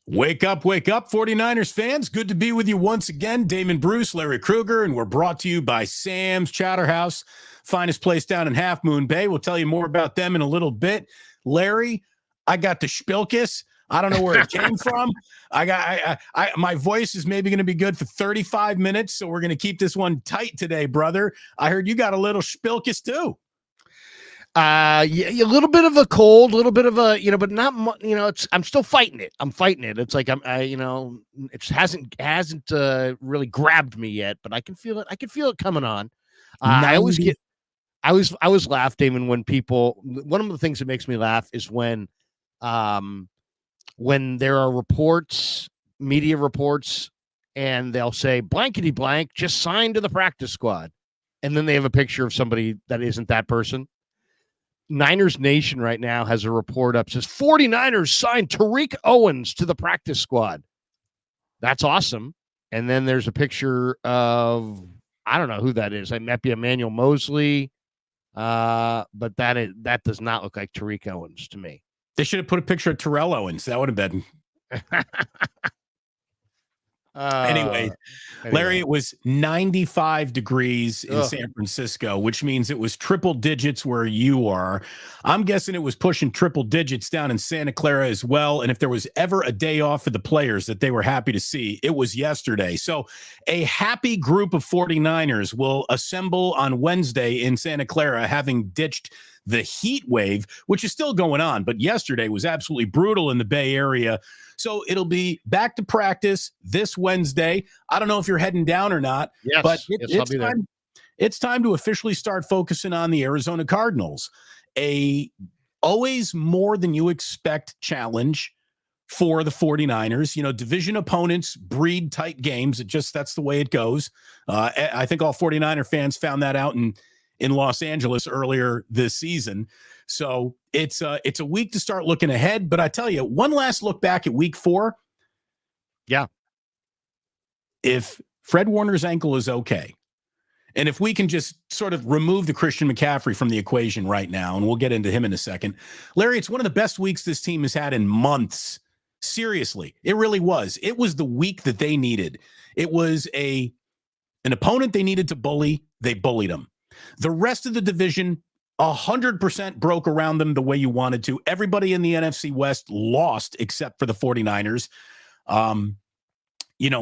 Wake up, 49ers fans. Good to be with you once again. Damon Bruce, Larry Krueger, and we're brought to you by Sam's Chowder House, finest place down in Half Moon Bay. We'll tell you more about them in a little bit. Larry, I got the spilkus. I don't know where it came from. My voice is maybe going to be good for 35 minutes, so we're going to keep this one tight today, brother. I heard you got a little spilkus too. Yeah, a little bit of a cold, a little bit of a, but not, I'm still fighting it. It's like, it hasn't really grabbed me yet, but I can feel it. I can feel it coming on. I always laugh, Damon, one of the things that makes me laugh is when there are media reports, and they'll say blankety blank just signed to the practice squad. And then they have a picture of somebody that isn't that person. Niners Nation right now has a report up, says 49ers signed Tariq Owens to the practice squad. That's awesome. And then there's a picture of, I don't know who that is. It might be Emmanuel Mosley, but that does not look like Tariq Owens to me. They should have put a picture of Terrell Owens. That would have been. Anyway, Larry, it was 95 degrees in San Francisco, which means it was triple digits where you are. I'm guessing it was pushing triple digits down in Santa Clara as well. And if there was ever a day off for the players that they were happy to see, it was yesterday. So a happy group of 49ers will assemble on Wednesday in Santa Clara, having ditched the heat wave, which is still going on. But yesterday was absolutely brutal in the Bay Area. So it'll be back to practice this Wednesday. I don't know if you're heading down or not, but it's time to officially start focusing on the Arizona Cardinals. A always more than you expect challenge for the 49ers. Division opponents breed tight games. That's the way it goes. I think all 49er fans found that out in Los Angeles earlier this season. So it's a week to start looking ahead. But I tell you, one last look back at week 4. Yeah. If Fred Warner's ankle is okay, and if we can just sort of remove the Christian McCaffrey from the equation right now, and we'll get into him in a second, Larry, it's one of the best weeks this team has had in months. Seriously, it really was. It was the week that they needed. It was an opponent they needed to bully. They bullied them. The rest of the division 100% broke around them the way you wanted to. Everybody in the NFC West lost except for the 49ers.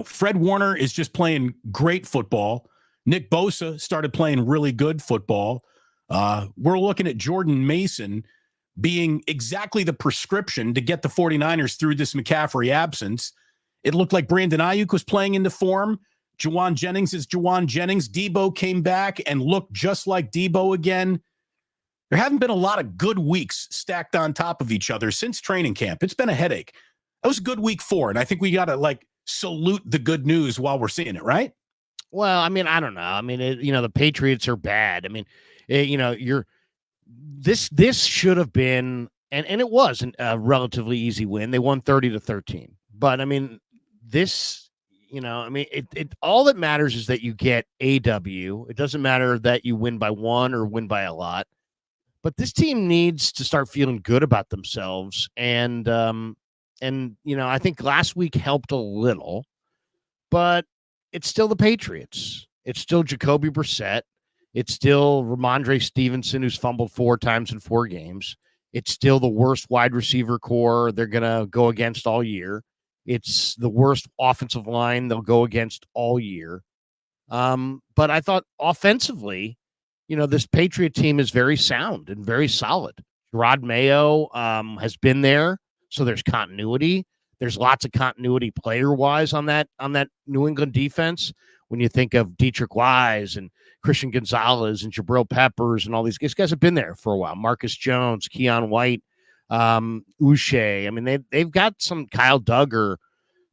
Fred Warner is just playing great football. Nick Bosa started playing really good football. We're looking at Jordan Mason being exactly the prescription to get the 49ers through this McCaffrey absence. It looked like Brandon Ayuk was playing into form. Juwan Jennings is Juwan Jennings. Debo came back and looked just like Debo again. There haven't been a lot of good weeks stacked on top of each other since training camp. It's been a headache. That was a good week 4, and I think we got to salute the good news while we're seeing it, right? Well, I mean, I don't know. I mean, the Patriots are bad. I mean, this should have been, and it was a relatively easy win. They won 30-13. But I mean, it all that matters is that you get a W. It doesn't matter that you win by 1 or win by a lot. But this team needs to start feeling good about themselves. And I think last week helped a little, but it's still the Patriots. It's still Jacoby Brissett. It's still Ramondre Stevenson, who's fumbled 4 times in 4 games. It's still the worst wide receiver core they're going to go against all year. It's the worst offensive line they'll go against all year. But I thought offensively, this Patriot team is very sound and very solid. Rod Mayo has been there, so there's continuity. There's lots of continuity player-wise on that New England defense. When you think of Dietrich Wise and Christian Gonzalez and Jabril Peppers and all these guys have been there for a while. Marcus Jones, Keon White, Uche. I mean, they've got some Kyle Duggar.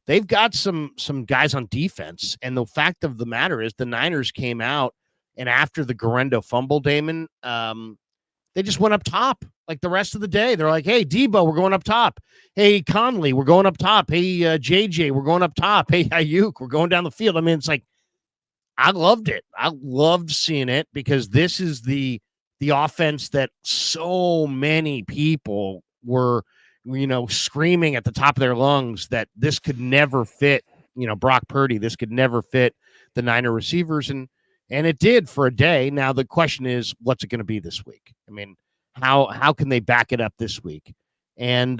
They've got some guys on defense. And the fact of the matter is the Niners came out, and after the Guerrero fumble, Damon, they just went up top like the rest of the day. They're like, hey, Debo, we're going up top. Hey, Conley, we're going up top. Hey, JJ, we're going up top. Hey, Ayuk, we're going down the field. I mean, it's like, I loved it. I loved seeing it because this is the offense that so many people were screaming at the top of their lungs that this could never fit, Brock Purdy. This could never fit the Niner receivers. And it did for a day. Now, the question is, what's it going to be this week? I mean, how can they back it up this week? And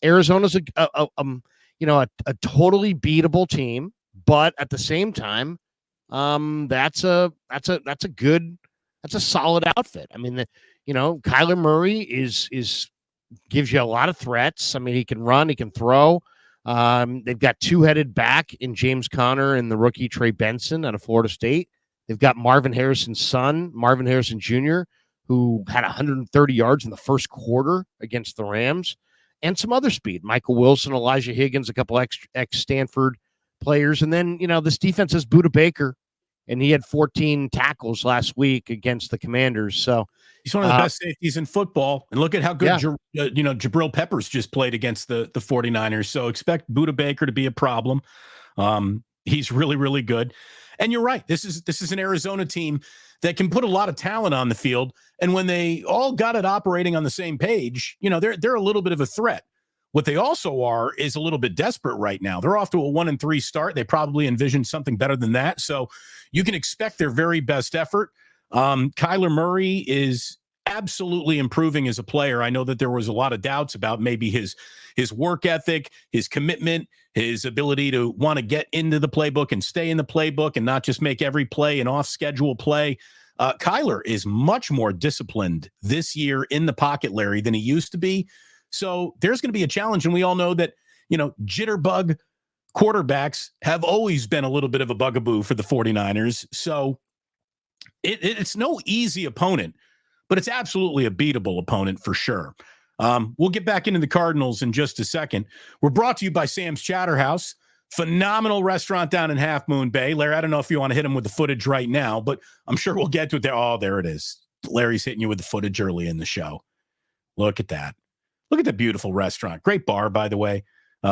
Arizona's a totally beatable team, but at the same time, that's a solid outfit. I mean, Kyler Murray gives you a lot of threats. I mean, he can run, he can throw. They've got two-headed back in James Conner and the rookie Trey Benson out of Florida State. They've got Marvin Harrison's son, Marvin Harrison Jr., who had 130 yards in the first quarter against the Rams, and some other speed. Michael Wilson, Elijah Higgins, a couple ex-Stanford players. And then, this defense has Budda Baker, and he had 14 tackles last week against the Commanders. So he's one of the best safeties in football. And look at how good, Jabril Peppers just played against the 49ers. So expect Budda Baker to be a problem. He's really, really good. And you're right. This is an Arizona team that can put a lot of talent on the field. And when they all got it operating on the same page, they're a little bit of a threat. What they also are is a little bit desperate right now. They're off to a 1-3 start. They probably envisioned something better than that. So you can expect their very best effort. Kyler Murray is absolutely improving as a player. I know that there was a lot of doubts about maybe his work ethic, his commitment, his ability to want to get into the playbook and stay in the playbook and not just make every play an off-schedule play. Kyler is much more disciplined this year in the pocket, Larry, than he used to be. So there's going to be a challenge. And we all know that, jitterbug quarterbacks have always been a little bit of a bugaboo for the 49ers. So it's no easy opponent, but it's absolutely a beatable opponent for sure. We'll get back into the Cardinals in just a second. We're brought to you by Sam's Chatterhouse, phenomenal restaurant down in Half Moon Bay. Larry, I don't know if you want to hit him with the footage right now, but I'm sure we'll get to it there. Oh, there it is. Larry's hitting you with the footage early in the show. Look at that. Look at the beautiful restaurant. Great bar, by the way.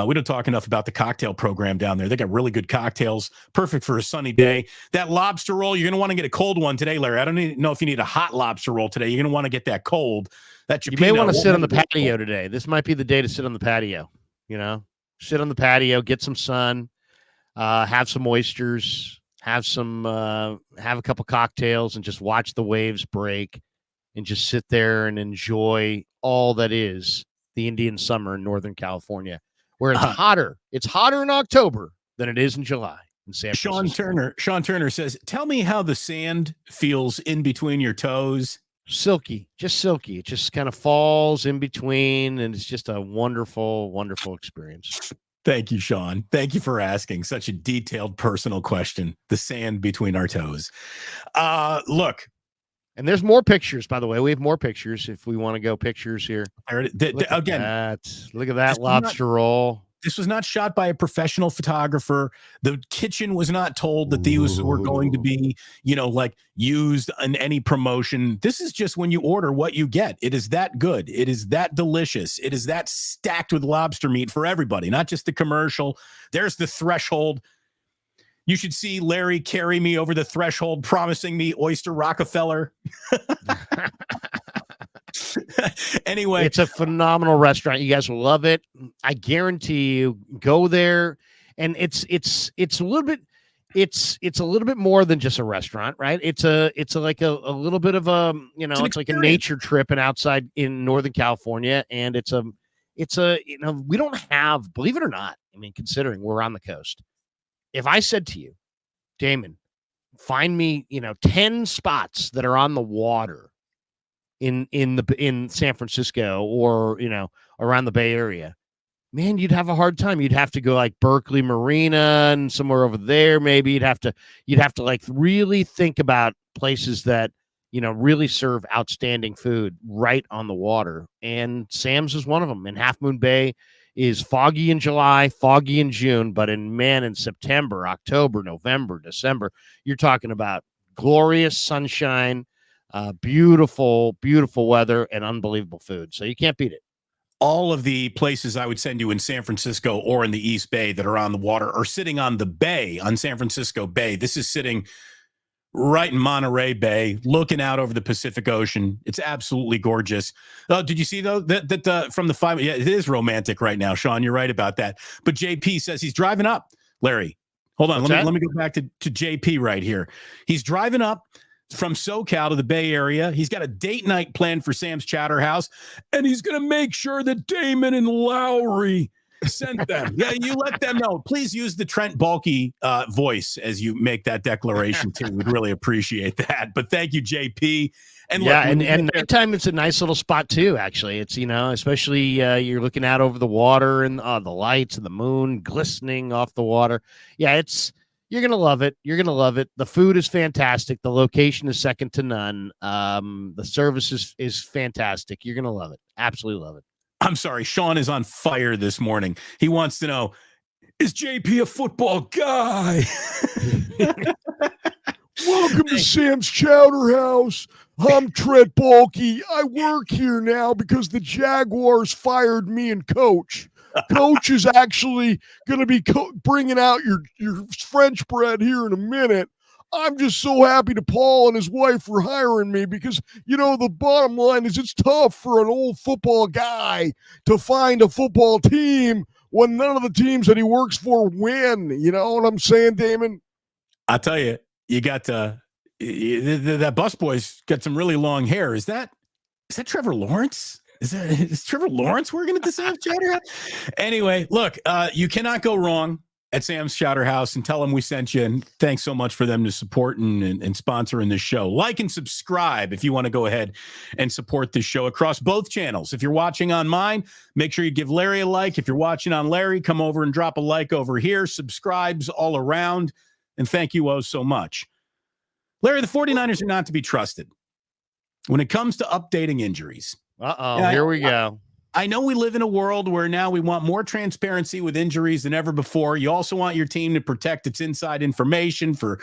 We don't talk enough about the cocktail program down there. They got really good cocktails, perfect for a sunny day. That lobster roll, you're going to want to get a cold one today, Larry. I don't know if you need a hot lobster roll today. You're going to want to get that cold. You may want to sit on the patio today. This might be the day to sit on the patio. Sit on the patio, get some sun, have some oysters, have a couple cocktails, and just watch the waves break, and just sit there and enjoy all that is the Indian summer in Northern California, where it's hotter. It's hotter in October than it is in July in San Francisco. Sean Turner says, tell me how the sand feels in between your toes. Silky, just silky. It just kind of falls in between, and it's just a wonderful, wonderful experience. Thank you, Sean. Thank you for asking such a detailed, personal question. The sand between our toes. Look. And there's more pictures, by the way. We have more pictures if we want to go pictures here. Look at that lobster roll. This was not shot by a professional photographer. The kitchen was not told that these were going to be, used in any promotion. This is just when you order what you get. It is that good. It is that delicious. It is that stacked with lobster meat for everybody, not just the commercial. There's the threshold. You should see Larry carry me over the threshold, promising me Oyster Rockefeller. Anyway, it's a phenomenal restaurant. You guys will love it. I guarantee you. Go there, and it's a little bit. It's a little bit more than just a restaurant, right? It's like a little bit of a it's like a nature trip and outside in Northern California, and it's a we don't have, believe it or not. I mean, considering we're on the coast. If I said to you, Damon, find me, 10 spots that are on the water in San Francisco or, around the Bay Area, man, you'd have a hard time. You'd have to go like Berkeley Marina and somewhere over there. Maybe you'd have to like really think about places that, really serve outstanding food right on the water. And Sam's is one of them. And Half Moon Bay is foggy in July, foggy in June, but in September, October, November, December, you're talking about glorious sunshine, beautiful, beautiful weather, and unbelievable food. So you can't beat it. All of the places I would send you in San Francisco or in the East Bay that are on the water are sitting on the bay, on San Francisco Bay. This is sitting right in Monterey Bay, looking out over the Pacific Ocean. It's absolutely gorgeous. Oh, did you see though that from the 5? Yeah, it is romantic right now, Sean. You're right about that. But JP says he's driving up. Larry, hold on. Let me go back to JP right here. He's driving up from SoCal to the Bay Area. He's got a date night planned for Sam's Chowder House, and he's going to make sure that Damon and Lowry sent them. Yeah, you let them know. Please use the Trent Baalke lovoice as you make that declaration too. We'd really appreciate that. But thank you, JP. And yeah, look, and nighttime, it's a nice little spot too. Actually, it's especially you're looking out over the water and the lights and the moon glistening off the water. Yeah, you're gonna love it. You're gonna love it. The food is fantastic. The location is second to none. The service is fantastic. You're gonna love it. Absolutely love it. I'm sorry, Sean is on fire this morning. He wants to know, is JP a football guy? Welcome to Sam's Chowder House. I'm Trent Baalke. I work here now because the Jaguars fired me and Coach. Coach is actually going to be bringing out your French bread here in a minute. I'm just so happy to Paul and his wife for hiring me because, the bottom line is it's tough for an old football guy to find a football team when none of the teams that he works for win. You know what I'm saying, Damon? I'll tell you, you got that busboy's got some really long hair. Is that Trevor Lawrence? Is Trevor Lawrence working at the Sam's Chowder House? Anyway, look, you cannot go wrong at Sam's Chowder House, and tell them we sent you. And thanks so much for them to support and sponsoring this show. Like and subscribe if you want to go ahead and support this show across both channels. If you're watching on mine, make sure you give Larry a like. If you're watching on Larry, come over and drop a like over here. Subscribes all around. And thank you so much. Larry, the 49ers are not to be trusted when it comes to updating injuries. Here we go. I know we live in a world where now we want more transparency with injuries than ever before. You also want your team to protect its inside information for,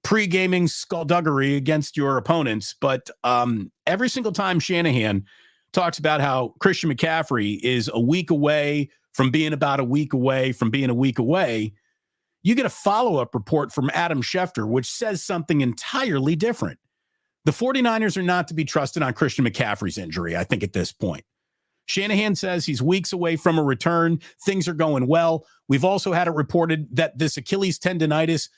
pre-gaming skullduggery against your opponents. But every single time Shanahan talks about how Christian McCaffrey is a week away from being about a week away from being a week away, you get a follow-up report from Adam Schefter, which says something entirely different. The 49ers are not to be trusted on Christian McCaffrey's injury, I think, at this point. Shanahan says he's weeks away from a return. Things are going well. We've also had it reported that this Achilles tendonitis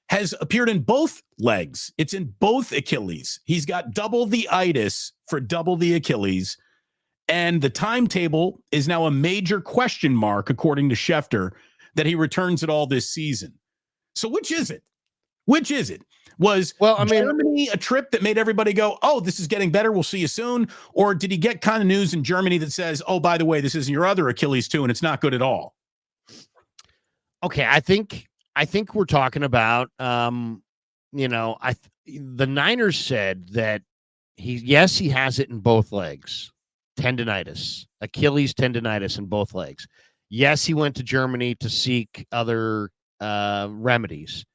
has appeared in both legs. It's in both Achilles. He's got double the itis for double the Achilles. And the timetable is now a major question mark, according to Schefter, that he returns it all this season. So which is it? Which is it? Was Germany a trip that made everybody go, oh, this is getting better, we'll see you soon? Or did he get kind of news in Germany that says, oh, by the way, this isn't your other Achilles too, and it's not good at all? Okay, I think we're talking about, the Niners said that he has it in both legs, tendonitis, Achilles tendonitis in both legs. Yes, he went to Germany to seek other remedies.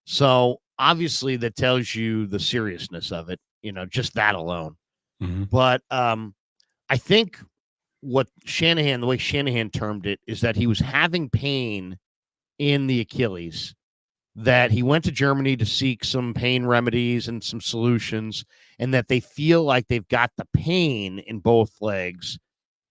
So obviously that tells you the seriousness of it, just that alone. Mm-hmm. But I think the way Shanahan termed it is that he was having pain in the Achilles, that he went to Germany to seek some pain remedies and some solutions, and that they feel like they've got the pain in both legs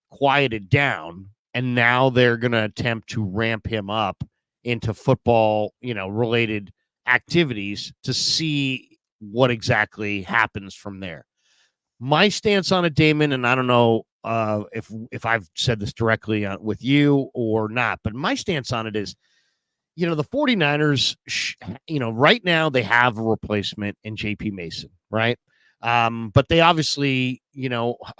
quieted down. And now they're going to attempt to ramp him up into football, related activities to see what exactly happens from there. My stance on it, Damon, and I don't know if I've said this directly with you or not, but my stance on it is, the 49ers, right now they have a replacement in JP Mason, right? But they obviously,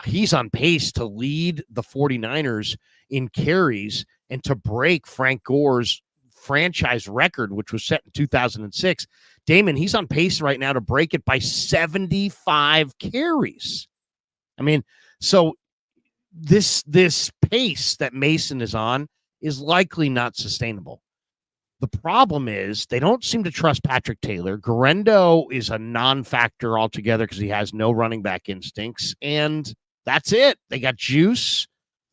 he's on pace to lead the 49ers in carries and to break Frank Gore's franchise record, which was set in 2006. Damon, he's on pace right now to break it by 75 carries. I mean, so this pace that Mason is on is likely not sustainable. The problem is they don't seem to trust Patrick Taylor. Guerrero is a non-factor altogether because he has no running back instincts, and that's it. They got Juice.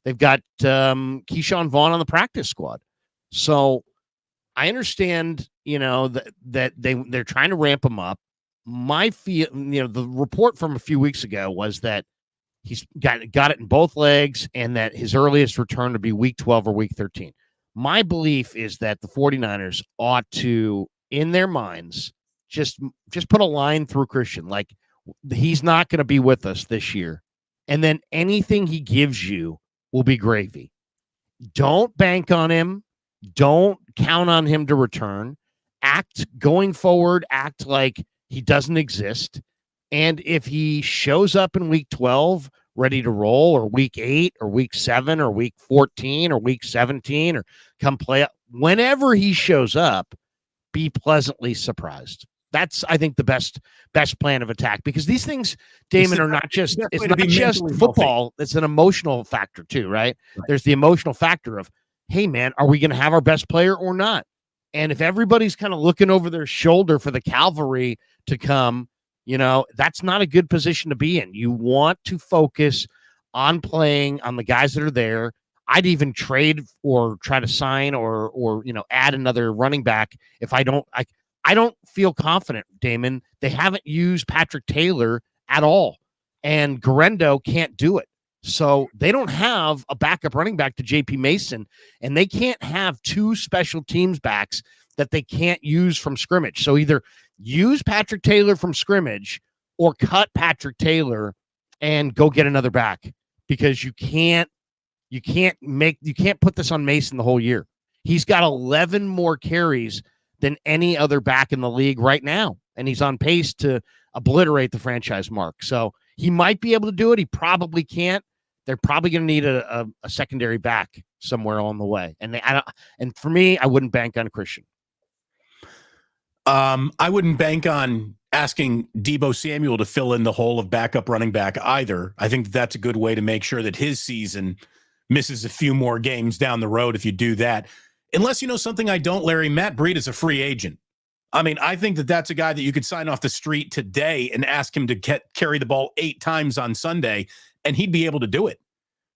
They've got Keyshawn Vaughn on the practice squad. So I understand, that they're trying to ramp him up. the report from a few weeks ago was that he's got it in both legs and that his earliest return would be week 12 or week 13. My belief is that the 49ers ought to, in their minds, just put a line through Christian. Like, he's not going to be with us this year. And then anything he gives you will be gravy. Don't bank on him. Don't count on him to return. Going forward, act like he doesn't exist. And if he shows up in week 12 ready to roll, or week 8 or week 7 or week 14 or week 17, or come play up, whenever he shows up, be pleasantly surprised. That's, I think, the best plan of attack, because these things, Damon, are not just football. It's an emotional factor too, right? There's the emotional factor of, hey man, are we going to have our best player or not? And if everybody's kind of looking over their shoulder for the cavalry to come, that's not a good position to be in. You want to focus on playing on the guys that are there. I'd even trade or try to sign or add another running back if I don't feel confident, Damon. They haven't used Patrick Taylor at all, and Guerrero can't do it. So they don't have a backup running back to JP Mason, and they can't have two special teams backs that they can't use from scrimmage. So either use Patrick Taylor from scrimmage or cut Patrick Taylor and go get another back, because you can't put this on Mason the whole year. He's got 11 more carries than any other back in the league right now, and he's on pace to obliterate the franchise mark. So he might be able to do it. He probably can't. They're probably going to need a secondary back somewhere along the way. And for me, I wouldn't bank on Christian. I wouldn't bank on asking Deebo Samuel to fill in the hole of backup running back either. I think that's a good way to make sure that his season misses a few more games down the road if you do that. Unless you know something I don't, Larry, Matt Breida is a free agent. I mean, I think that's a guy that you could sign off the street today and ask him to carry the ball 8 times on Sunday, and he'd be able to do it.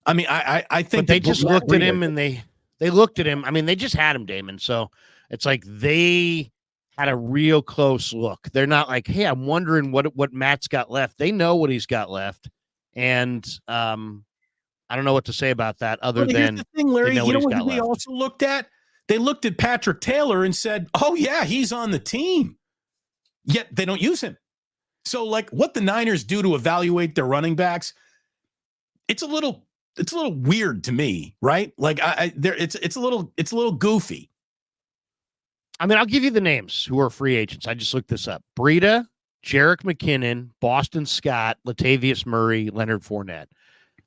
I mean, I think but they just looked at him and they looked at him. I mean, they just had him, Damon. So it's like they had a real close look. They're not like, hey, I'm wondering what Matt's got left. They know what he's got left. And I don't know what to say about that other than the thing, Larry, you know what they also looked at? They looked at Patrick Taylor and said, oh, yeah, he's on the team. Yet they don't use him. So, like, what the Niners do to evaluate their running backs, it's a little weird to me, right? Like, it's a little goofy. I mean, I'll give you the names who are free agents. I just looked this up. Breida, Jerick McKinnon, Boston Scott, Latavius Murray, Leonard Fournette.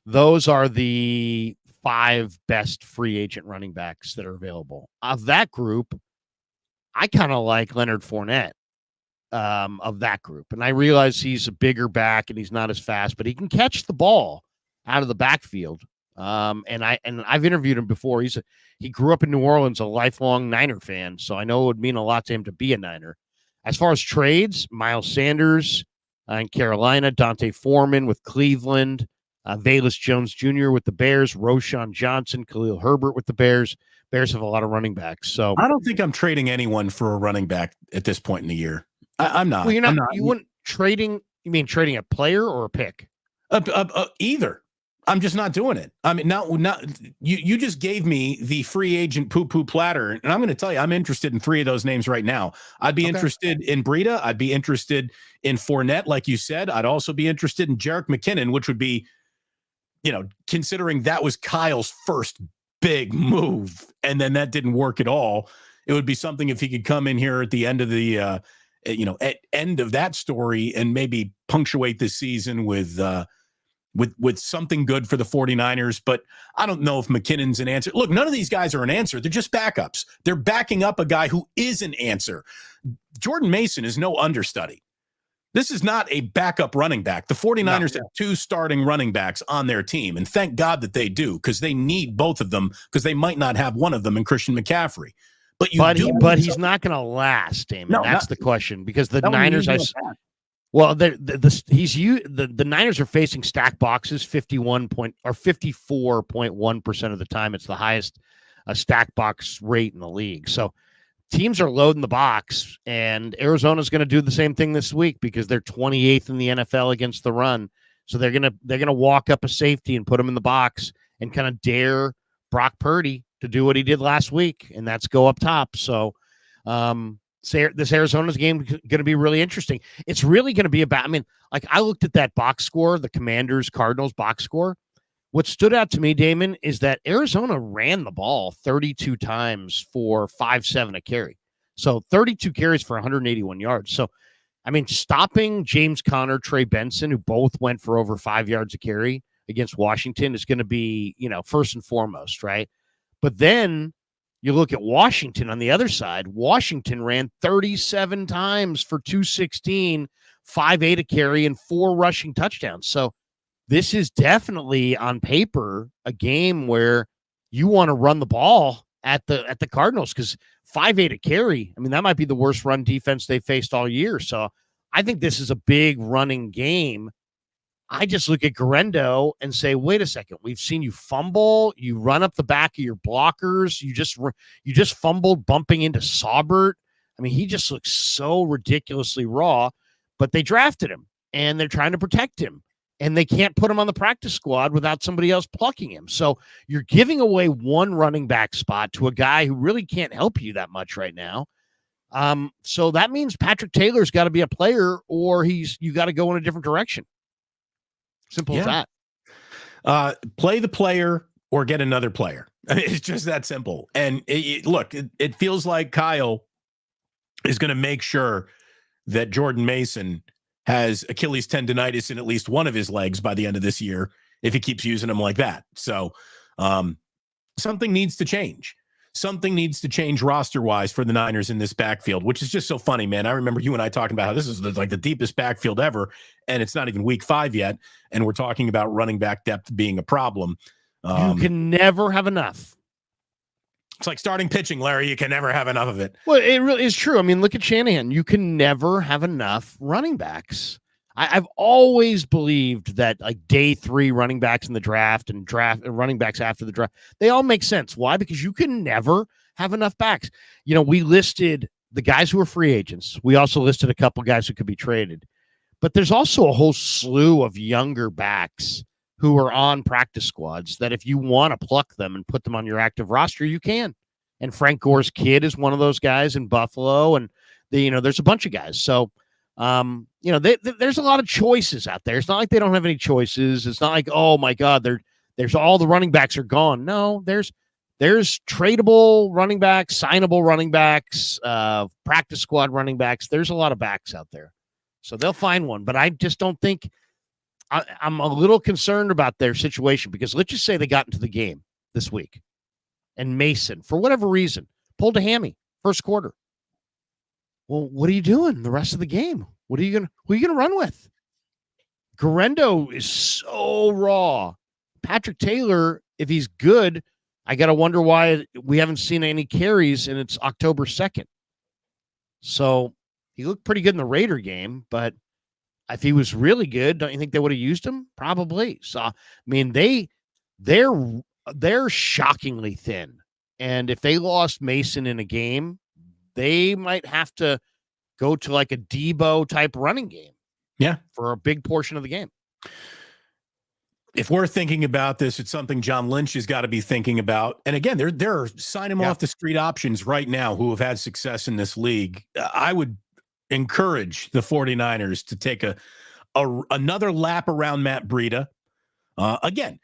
Those are the 5 best free agent running backs that are available. Of that group, I kind of like Leonard Fournette of that group. And I realize he's a bigger back and he's not as fast, but he can catch the ball out of the backfield. And I've interviewed him before. He grew up in New Orleans, a lifelong Niner fan, so I know it would mean a lot to him to be a Niner. As far as trades, Miles Sanders in Carolina, Dante Foreman with Cleveland, Velus Jones Jr. with the Bears, Roshan Johnson, Khalil Herbert with the Bears. Bears have a lot of running backs. So I don't think I'm trading anyone for a running back at this point in the year. I'm not. Well, you're not. I'm not. You wouldn't trading. You mean trading a player or a pick? Either. I'm just not doing it. I mean, not you just gave me the free agent poo-poo platter, and I'm going to tell you, I'm interested in 3 of those names right now. I'd be interested in Breida. I'd be interested in Fournette, like you said. I'd also be interested in Jerick McKinnon, which would be, considering that was Kyle's first big move, and then that didn't work at all. It would be something if he could come in here at the end of the, at end of that story and maybe punctuate this season with something good for the 49ers. But I don't know if McKinnon's an answer. Look, none of these guys are an answer. They're just backups. They're backing up a guy who is an answer. Jordan Mason is no understudy. This is not a backup running back. The 49ers have 2 starting running backs on their team, and thank God that they do, because they need both of them, because they might not have one of them in Christian McCaffrey. But he's not going to last, Damon. No, that's the question, because the Niners, the Niners are facing stack boxes 54.1% of the time. It's the highest stack box rate in the league. So teams are loading the box, and Arizona's going to do the same thing this week because they're 28th in the NFL against the run. So they're gonna walk up a safety and put him in the box and kind of dare Brock Purdy to do what he did last week, and that's go up top. So this Arizona's game is going to be really interesting. It's really going to be about, I mean, like I looked at that box score, the Commanders Cardinals box score. What stood out to me, Damon, is that Arizona ran the ball 32 times for 5.7 a carry. So 32 carries for 181 yards. So, I mean, stopping James Conner, Trey Benson, who both went for over 5 yards a carry against Washington is going to be, first and foremost, right? But then you look at Washington on the other side. Washington ran 37 times for 216, 5.8 a carry, and 4 rushing touchdowns. So this is definitely on paper a game where you want to run the ball at the Cardinals because 5.8 a carry. I mean, that might be the worst run defense they faced all year. So I think this is a big running game. I just look at Guerrero and say, wait a second, we've seen you fumble, you run up the back of your blockers, you just fumbled bumping into Saubert. I mean, he just looks so ridiculously raw, but they drafted him and they're trying to protect him. And they can't put him on the practice squad without somebody else plucking him. So you're giving away one running back spot to a guy who really can't help you that much right now. So that means Patrick Taylor's got to be a player or you got to go in a different direction. Simple as that. Play the player or get another player. It's just that simple. And it feels like Kyle is going to make sure that Jordan Mason has Achilles tendonitis in at least one of his legs by the end of this year if he keeps using them like that. So something needs to change. Something needs to change roster-wise for the Niners in this backfield, which is just so funny, man. I remember you and I talking about how this is like the deepest backfield ever, and it's not even week 5 yet, and we're talking about running back depth being a problem. You can never have enough. It's like starting pitching, Larry. You can never have enough of it. Well, it really is true. I mean, look at Shanahan. You can never have enough running backs. I've always believed that like day 3 running backs in the draft and running backs after the draft, they all make sense. Why? Because you can never have enough backs. We listed the guys who are free agents. We also listed a couple guys who could be traded. But there's also a whole slew of younger backs who are on practice squads that if you want to pluck them and put them on your active roster, you can. And Frank Gore's kid is one of those guys in Buffalo. And there's a bunch of guys. So, there's a lot of choices out there. It's not like they don't have any choices. It's not like, oh my God, there's all the running backs are gone. No, there's tradable running backs, signable running backs, practice squad running backs. There's a lot of backs out there. So they'll find one, but I just don't think I'm a little concerned about their situation because let's just say they got into the game this week and Mason, for whatever reason, pulled a hammy first quarter. Well, what are you doing the rest of the game? Who are you gonna run with? Guerrero is so raw. Patrick Taylor, if he's good, I gotta wonder why we haven't seen any carries and it's October 2nd. So he looked pretty good in the Raider game, but if he was really good, don't you think they would have used him? Probably. So I mean, they're shockingly thin. And if they lost Mason in a game, they might have to go to like a Debo type running game. Yeah. For a big portion of the game. If we're thinking about this, it's something John Lynch has got to be thinking about. And again, there are sign him off the street options right now who have had success in this league. I would encourage the 49ers to take another lap around Matt Breida. Again,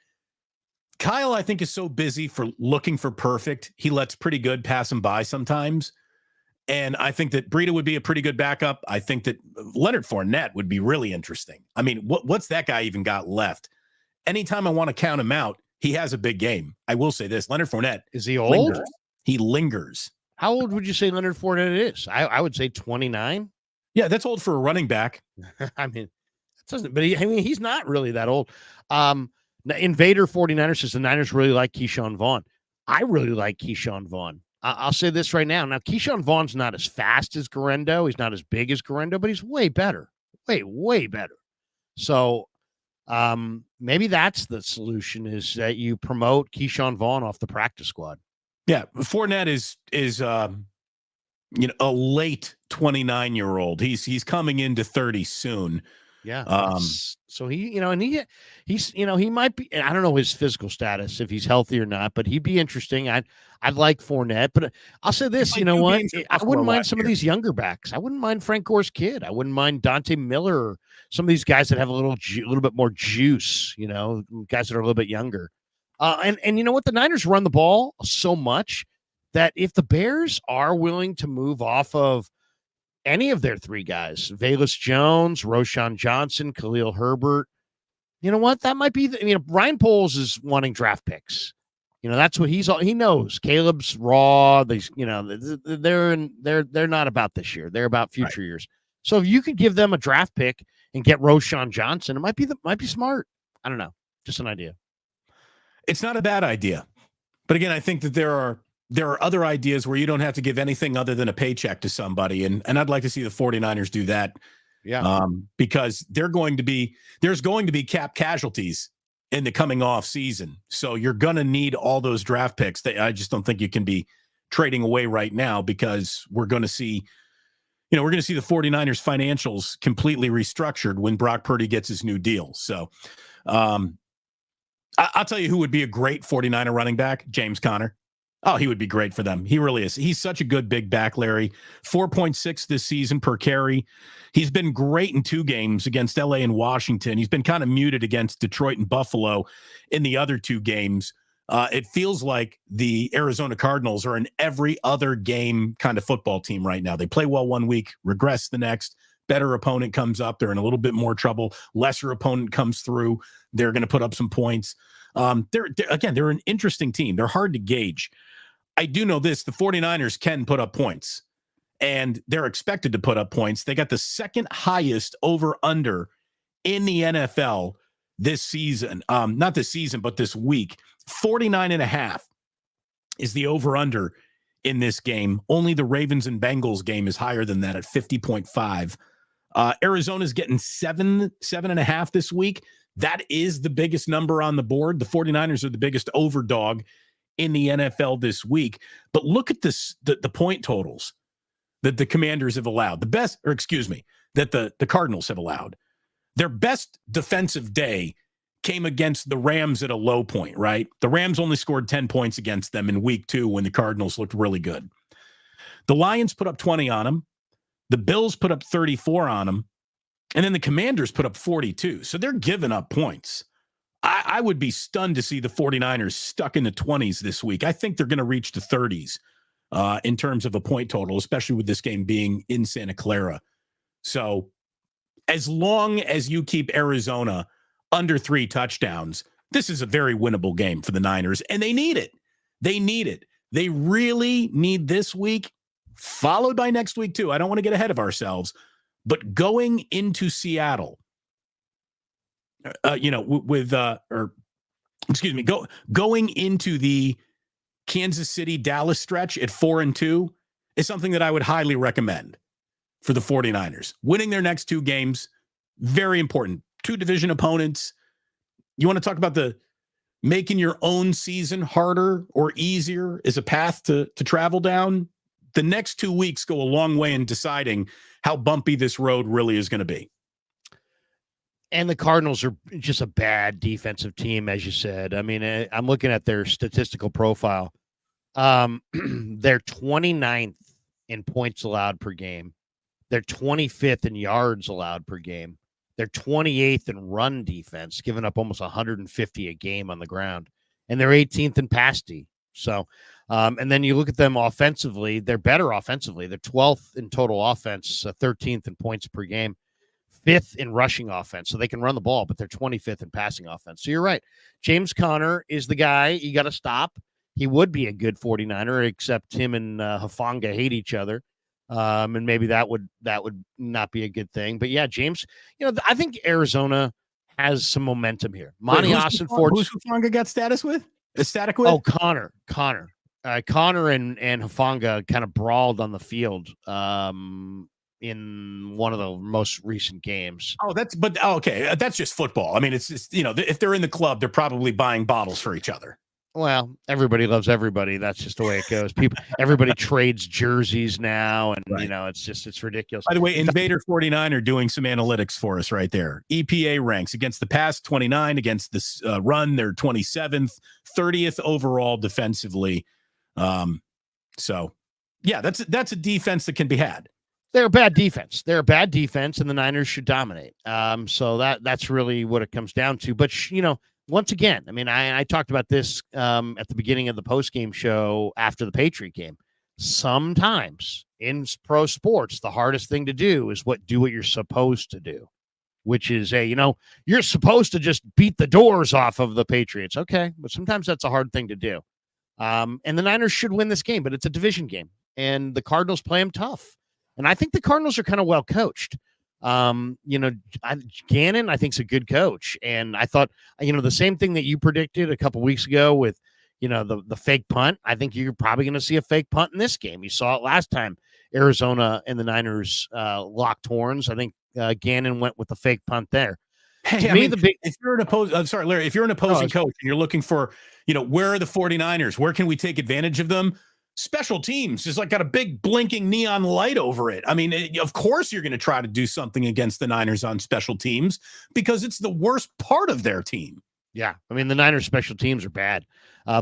Kyle, I think, is so busy for looking for perfect. He lets pretty good pass him by sometimes. And I think that Breida would be a pretty good backup. I think that Leonard Fournette would be really interesting. I mean, what's that guy even got left? Anytime I want to count him out, he has a big game. I will say this. Leonard Fournette. Is he old? Lingers. He lingers. How old would you say Leonard Fournette is? I would say 29. Yeah, that's old for a running back. I mean, it doesn't, but he's not really that old. Invader 49ers says the Niners really like Keyshawn Vaughn. I really like Keyshawn Vaughn. I'll say this right now. Now, Keyshawn Vaughn's not as fast as Guerrero. He's not as big as Guerrero, but he's way better. Way better. So maybe that's the solution is that you promote Keyshawn Vaughn off the practice squad. Yeah, Fournette is a late 29-year-old. He's coming into 30 soon. Yeah. So he, and he's, he might be, I don't know his physical status, if he's healthy or not, but he'd be interesting. I'd like Fournette, but I'll say this, you know what? I wouldn't mind some of these younger backs. I wouldn't mind Frank Gore's kid. I wouldn't mind Dante Miller, or some of these guys that have a little bit more juice, guys that are a little bit younger. And you know what? The Niners run the ball so much that if the Bears are willing to move off of any of their three guys, Velus Jones, Roshan Johnson, Khalil Herbert, you know what? That might be Ryan Poles is wanting draft picks. That's what he knows. Caleb's raw. They're not about this year. They're about future years. So if you could give them a draft pick and get Roshan Johnson, it might be smart. I don't know. Just an idea. It's not a bad idea. But again, I think that there are other ideas where you don't have to give anything other than a paycheck to somebody. And I'd like to see the 49ers do that. Yeah. Because there's going to be cap casualties in the coming off season. So you're going to need all those draft picks that I just don't think you can be trading away right now, because we're going to see the 49ers financials completely restructured when Brock Purdy gets his new deal. So I'll tell you who would be a great 49er running back: James Conner. Oh, he would be great for them. He really is. He's such a good big back, Larry. 4.6 this season per carry. He's been great in 2 games against LA and Washington. He's been kind of muted against Detroit and Buffalo in the other 2 games. It feels like the Arizona Cardinals are an every other game kind of football team right now. They play well one week, regress the next. Better opponent comes up, they're in a little bit more trouble. Lesser opponent comes through, they're going to put up some points. They're an interesting team. They're hard to gauge. I do know this: the 49ers can put up points, and they're expected to put up points. They got the second highest over-under in the NFL this season. Not this season, but this week. 49.5 is the over-under in this game. Only the Ravens and Bengals game is higher than that at 50.5. Arizona's getting 7.5 this week. That is the biggest number on the board. The 49ers are the biggest overdog in the NFL this week. But look at this, the point totals that the Commanders have allowed. That the Cardinals have allowed. Their best defensive day came against the Rams at a low point, right? The Rams only scored 10 points against them in week 2 when the Cardinals looked really good. The Lions put up 20 on them. The Bills put up 34 on them. And then the Commanders put up 42. So they're giving up points. I would be stunned to see the 49ers stuck in the 20s this week. I think they're going to reach the 30s in terms of a point total, especially with this game being in Santa Clara. So as long as you keep Arizona under 3 touchdowns, this is a very winnable game for the Niners, and they need it. They need it. They really need this week, followed by next week too. I don't want to get ahead of ourselves, but going into Seattle, going into the Kansas City Dallas stretch at 4-2 is something that I would highly recommend for the 49ers. Winning their next 2 games, very important. 2 division opponents. You want to talk about the making your own season harder or easier as a path to travel down? The next 2 weeks go a long way in deciding how bumpy this road really is going to be. And the Cardinals are just a bad defensive team, as you said. I mean, I'm looking at their statistical profile. They're 29th in points allowed per game. They're 25th in yards allowed per game. They're 28th in run defense, giving up almost 150 a game on the ground. And they're 18th in pass D. So, and then you look at them offensively, they're better offensively. They're 12th in total offense, 13th in points per game. 5th in rushing offense, so they can run the ball, but they're 25th in passing offense. So you're right. James Conner is the guy you got to stop. He would be a good 49er, except him and Hufanga hate each other. And maybe that would not be a good thing. But yeah, James, I think Arizona has some momentum here. Monty Austin Ford. Who's Hufanga got static with? Oh, Connor. Connor and Hufanga kind of brawled on the field. In one of the most recent games. Okay. That's just football. I mean, it's just, if they're in the club, they're probably buying bottles for each other. Well, everybody loves everybody. That's just the way it goes. Everybody trades jerseys now, and Right. it's ridiculous. By the way, Invader 49 are doing some analytics for us right there. EPA ranks against the pass 29, against this run they're 27th, 30th overall defensively. So yeah, that's a defense that can be had. They're a bad defense. They're a bad defense, and the Niners should dominate. So that's really what it comes down to. But once again, I mean, I talked about this at the beginning of the post-game show after the Patriot game. Sometimes in pro sports, the hardest thing to do is do what you're supposed to do, which is you're supposed to just beat the doors off of the Patriots. Okay, but sometimes that's a hard thing to do. And the Niners should win this game, but it's a division game, and the Cardinals play them tough. And I think the Cardinals are kind of well coached. Gannon, I think, is a good coach. And I thought, the same thing that you predicted a couple weeks ago with, the fake punt. I think you're probably going to see a fake punt in this game. You saw it last time Arizona and the Niners locked horns. I think Gannon went with the fake punt there. Hey, if you're an opposing, I'm sorry, Larry, if you're an opposing coach and you're looking for, where are the 49ers? Where can we take advantage of them? Special teams is got a big blinking neon light over it. I mean, of course you're going to try to do something against the Niners on special teams because it's the worst part of their team. Yeah. I mean, the Niners special teams are bad.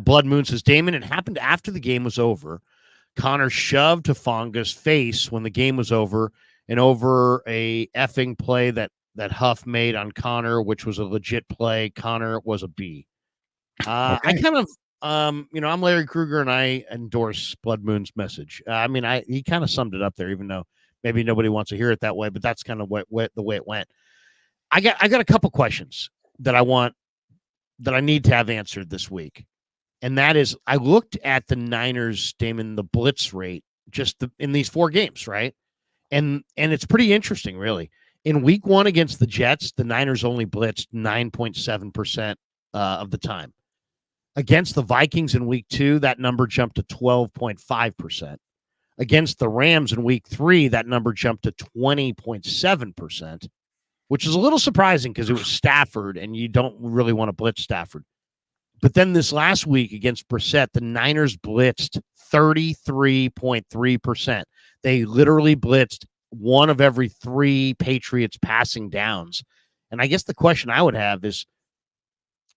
Blood Moon says, Damon, it happened after the game was over. Connor shoved Hufanga's face when the game was over and over a effing play that Huff made on Connor, which was a legit play. Connor was a B. Okay. I kind of, I'm Larry Krueger and I endorse Blood Moon's message. He kind of summed it up there, even though maybe nobody wants to hear it that way, but that's kind of the way it went. I got a couple questions that I need to have answered this week. And that is, I looked at the Niners, Damon, the blitz rate in these 4 games, right? And it's pretty interesting, really. In week 1 against the Jets, the Niners only blitzed 9.7% of the time. Against the Vikings in week 2, that number jumped to 12.5%. Against the Rams in week 3, that number jumped to 20.7%, which is a little surprising because it was Stafford, and you don't really want to blitz Stafford. But then this last week against Brissett, the Niners blitzed 33.3%. They literally blitzed 1 of every 3 Patriots passing downs. And I guess the question I would have is,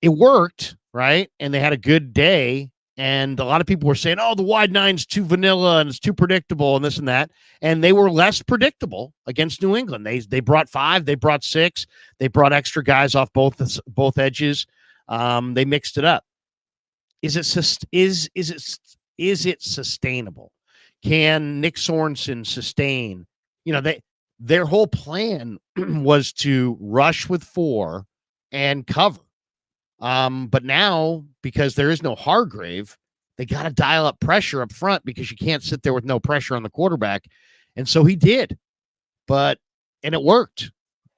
it worked, right? And they had a good day. And a lot of people were saying, the wide nine's too vanilla and it's too predictable and this and that. And they were less predictable against New England. They brought 5, they brought 6, they brought extra guys off both edges. They mixed it up. Is it sustainable? Can Nick Sorensen sustain? Their whole plan was to rush with 4 and cover. But now, because there is no Hargrave, they got to dial up pressure up front because you can't sit there with no pressure on the quarterback. And so he did, and it worked.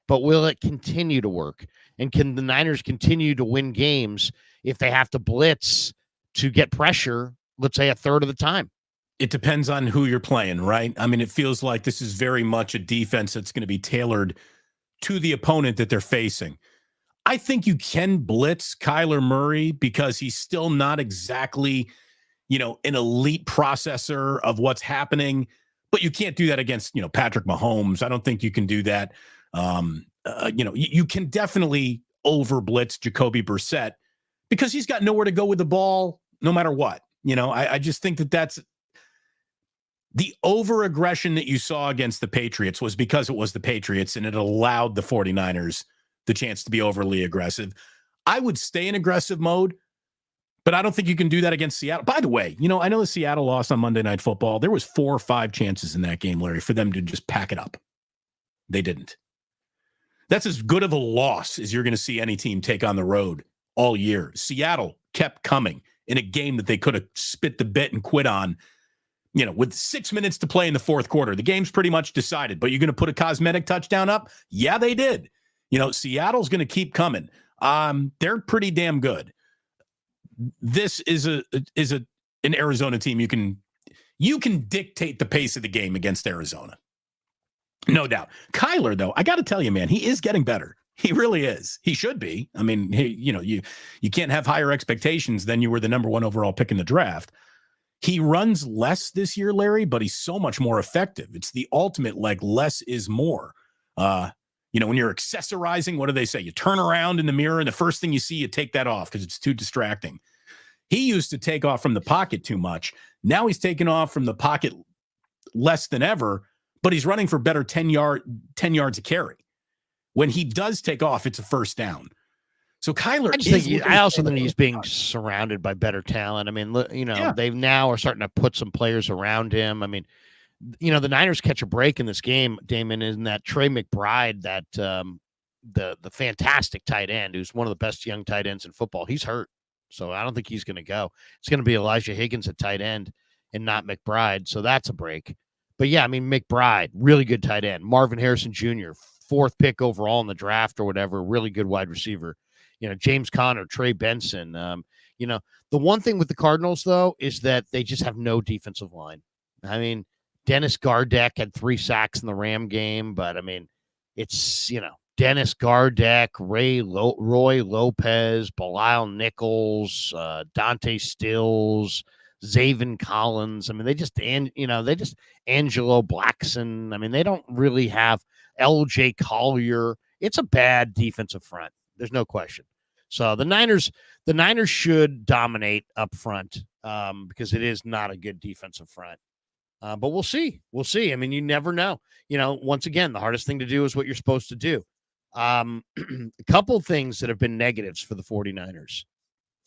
But will it continue to work? And can the Niners continue to win games if they have to blitz to get pressure, let's say, a third of the time? It depends on who you're playing, right? I mean, it feels like this is very much a defense that's going to be tailored to the opponent that they're facing. I think you can blitz Kyler Murray because he's still not exactly, an elite processor of what's happening, but you can't do that against, Patrick Mahomes. I don't think you can do that. You can definitely over blitz Jacoby Brissett because he's got nowhere to go with the ball no matter what. I just think that's the over aggression that you saw against the Patriots was because it was the Patriots and it allowed the 49ers the chance to be overly aggressive. I would stay in aggressive mode, but I don't think you can do that against Seattle. By the way, I know the Seattle lost on Monday Night Football. There was 4 or 5 chances in that game, Larry, for them to just pack it up. They didn't. That's as good of a loss as you're going to see any team take on the road all year. Seattle kept coming in a game that they could have spit the bit and quit on, with 6 minutes to play in the 4th quarter. The game's pretty much decided, but you're going to put a cosmetic touchdown up? Yeah, they did. Seattle's going to keep coming. They're pretty damn good. This is an Arizona team. You can dictate the pace of the game against Arizona. No doubt. Kyler, though, I got to tell you, man, he is getting better. He really is. He should be. I mean, you can't have higher expectations than you were the number 1 overall pick in the draft. He runs less this year, Larry, but he's so much more effective. It's the ultimate, like, less is more. When you're accessorizing, what do they say? You turn around in the mirror and the first thing you see, you take that off because it's too distracting. He used to take off from the pocket too much. Now he's taken off from the pocket less than ever, but he's running for better 10 yards a carry. When he does take off, it's a first down. So Kyler, I also think he's being surrounded by better talent. I mean, they now are starting to put some players around him. I mean, the Niners catch a break in this game, Damon, in that Trey McBride, that the fantastic tight end, who's one of the best young tight ends in football. He's hurt, so I don't think he's going to go. It's going to be Elijah Higgins at tight end and not McBride, so that's a break. But yeah, I mean, McBride, really good tight end. Marvin Harrison Jr., 4th pick overall in the draft or whatever, really good wide receiver. James Conner, Trey Benson. The one thing with the Cardinals, though, is that they just have no defensive line. I mean, Dennis Gardeck had 3 sacks in the Ram game, but I mean, it's, Dennis Gardeck, Roy Lopez, Belial Nichols, Dante Stills, Zaven Collins. I mean, they just Angelo Blackson. I mean, they don't really have LJ Collier. It's a bad defensive front. There's no question. So the Niners should dominate up front because it is not a good defensive front. But we'll see. We'll see. I mean, you never know. Once again, the hardest thing to do is what you're supposed to do. A couple things that have been negatives for the 49ers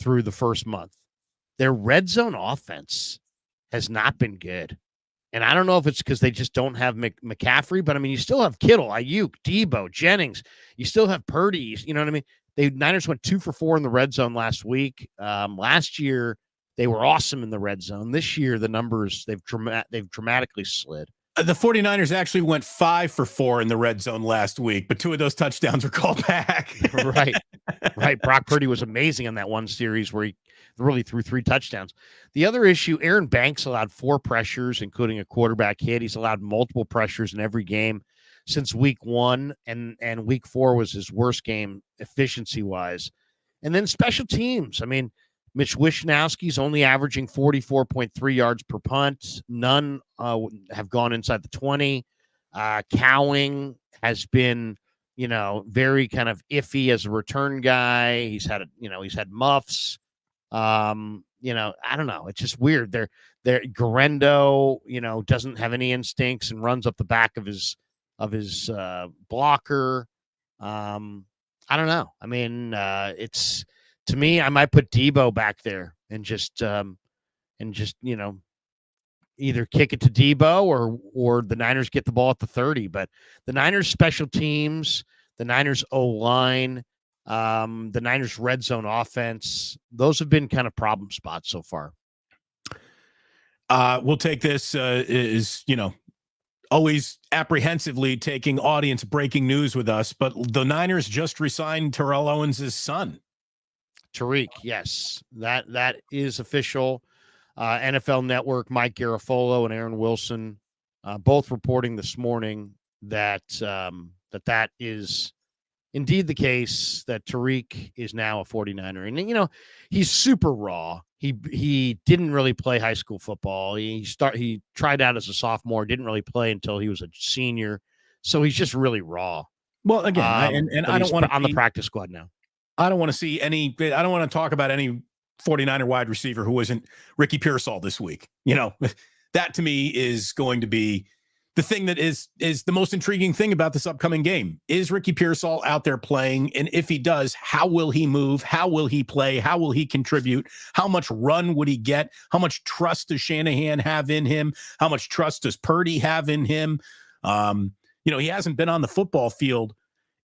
through the first month. Their red zone offense has not been good. And I don't know if it's because they just don't have McCaffrey, but I mean, you still have Kittle, Ayuk, Debo, Jennings. You still have Purdy. You know what I mean? The Niners went 2 for 4 in the red zone last week. Last year, they were awesome in the red zone. This year, the numbers, they've dramatically slid. The 49ers actually went 5 for 4 in the red zone last week, but 2 of those touchdowns were called back. Right. Brock Purdy was amazing on that one series where he really threw 3 touchdowns. The other issue, Aaron Banks allowed 4 pressures, including a quarterback hit. He's allowed multiple pressures in every game since week 1, and week 4 was his worst game efficiency-wise. And then special teams. I mean, Mitch Wishnowski's only averaging 44.3 yards per punt. None have gone inside the 20. Cowing has been, very kind of iffy as a return guy. He's had muffs. I don't know. It's just weird. They're Garendo, doesn't have any instincts and runs up the back of his blocker. I don't know. I mean, it's, to me, I might put Debo back there and just either kick it to Debo or the Niners get the ball at the 30. But the Niners special teams, the Niners O-line, the Niners red zone offense, those have been kind of problem spots so far. We'll take this always apprehensively taking audience breaking news with us, but the Niners just resigned Terrell Owens' son. Tariq, yes, that is official. NFL Network, Mike Garafolo and Aaron Wilson, both reporting this morning that that is indeed the case, that Tariq is now a 49er. And, he's super raw. He didn't really play high school football. He tried out as a sophomore, didn't really play until he was a senior. So he's just really raw. Well, again, I don't want to on the practice squad now. I don't want to talk about any 49er wide receiver who isn't Ricky Pearsall this week. That to me is going to be the thing that is the most intriguing thing about this upcoming game. Is Ricky Pearsall out there playing? And if he does, how will he move? How will he play? How will he contribute? How much run would he get? How much trust does Shanahan have in him? How much trust does Purdy have in him? He hasn't been on the football field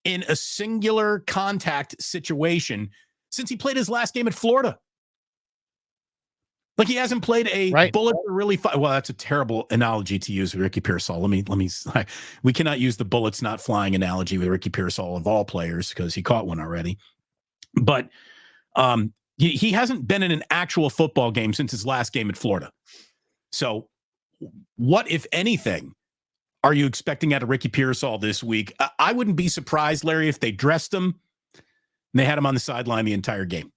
in a singular contact situation since he played his last game at Florida. Like, he hasn't played a bullet really well, that's a terrible analogy to use with Ricky Pearsall. We cannot use the bullets not flying analogy with Ricky Pearsall of all players because he caught one already. But he hasn't been in an actual football game since his last game at Florida. So what, if anything, are you expecting out of Ricky Pearsall this week? I wouldn't be surprised, Larry, if they dressed him and they had him on the sideline the entire game.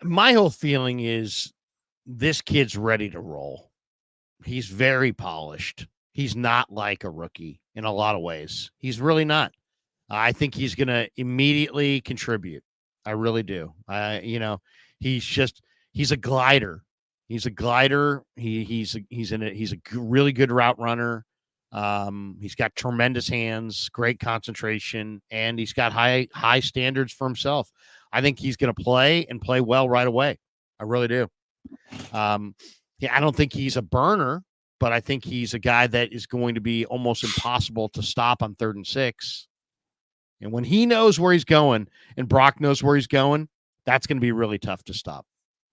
My whole feeling is this kid's ready to roll. He's very polished. He's not like a rookie in a lot of ways. He's really not. I think he's going to immediately contribute. I really do. He's a glider. He's a glider. He's a really good route runner. He's got tremendous hands, great concentration, and he's got high standards for himself. I think he's going to play and play well right away. I really do. I don't think he's a burner, but I think he's a guy that is going to be almost impossible to stop on 3rd and 6. And when he knows where he's going and Brock knows where he's going, that's going to be really tough to stop.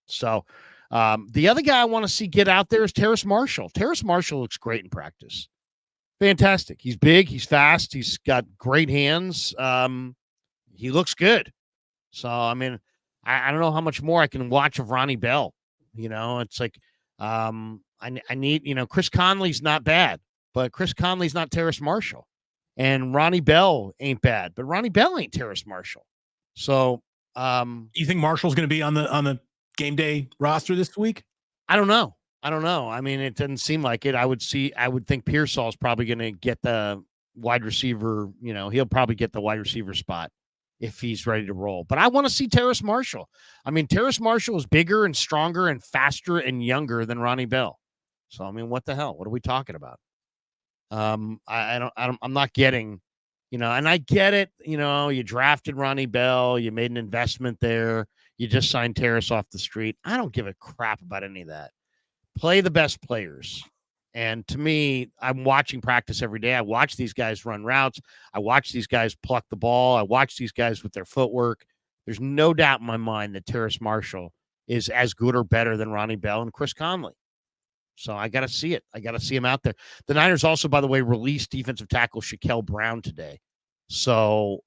So the other guy I want to see get out there is Terrace Marshall. Terrace Marshall looks great in practice. Fantastic. He's big. He's fast. He's got great hands. He looks good. So, I mean, I don't know how much more I can watch of Ronnie Bell. It's like I need, Chris Conley's not bad, but Chris Conley's not Terrace Marshall. And Ronnie Bell ain't bad, but Ronnie Bell ain't Terrace Marshall. So, you think Marshall's going to be on the game day roster this week? I don't know. I mean, it doesn't seem like it. I would think Pearsall is probably going to get the wide receiver. He'll probably get the wide receiver spot if he's ready to roll. But I want to see Terrace Marshall. I mean, Terrace Marshall is bigger and stronger and faster and younger than Ronnie Bell. So, I mean, what the hell? What are we talking about? I'm not getting, and I get it. You drafted Ronnie Bell, you made an investment there, you just signed Terrace off the street. I don't give a crap about any of that. Play the best players. And to me, I'm watching practice every day. I watch these guys run routes. I watch these guys pluck the ball. I watch these guys with their footwork. There's no doubt in my mind that Terrace Marshall is as good or better than Ronnie Bell and Chris Conley. So I got to see it. I got to see him out there. The Niners also, by the way, released defensive tackle Shaquille Brown today. So,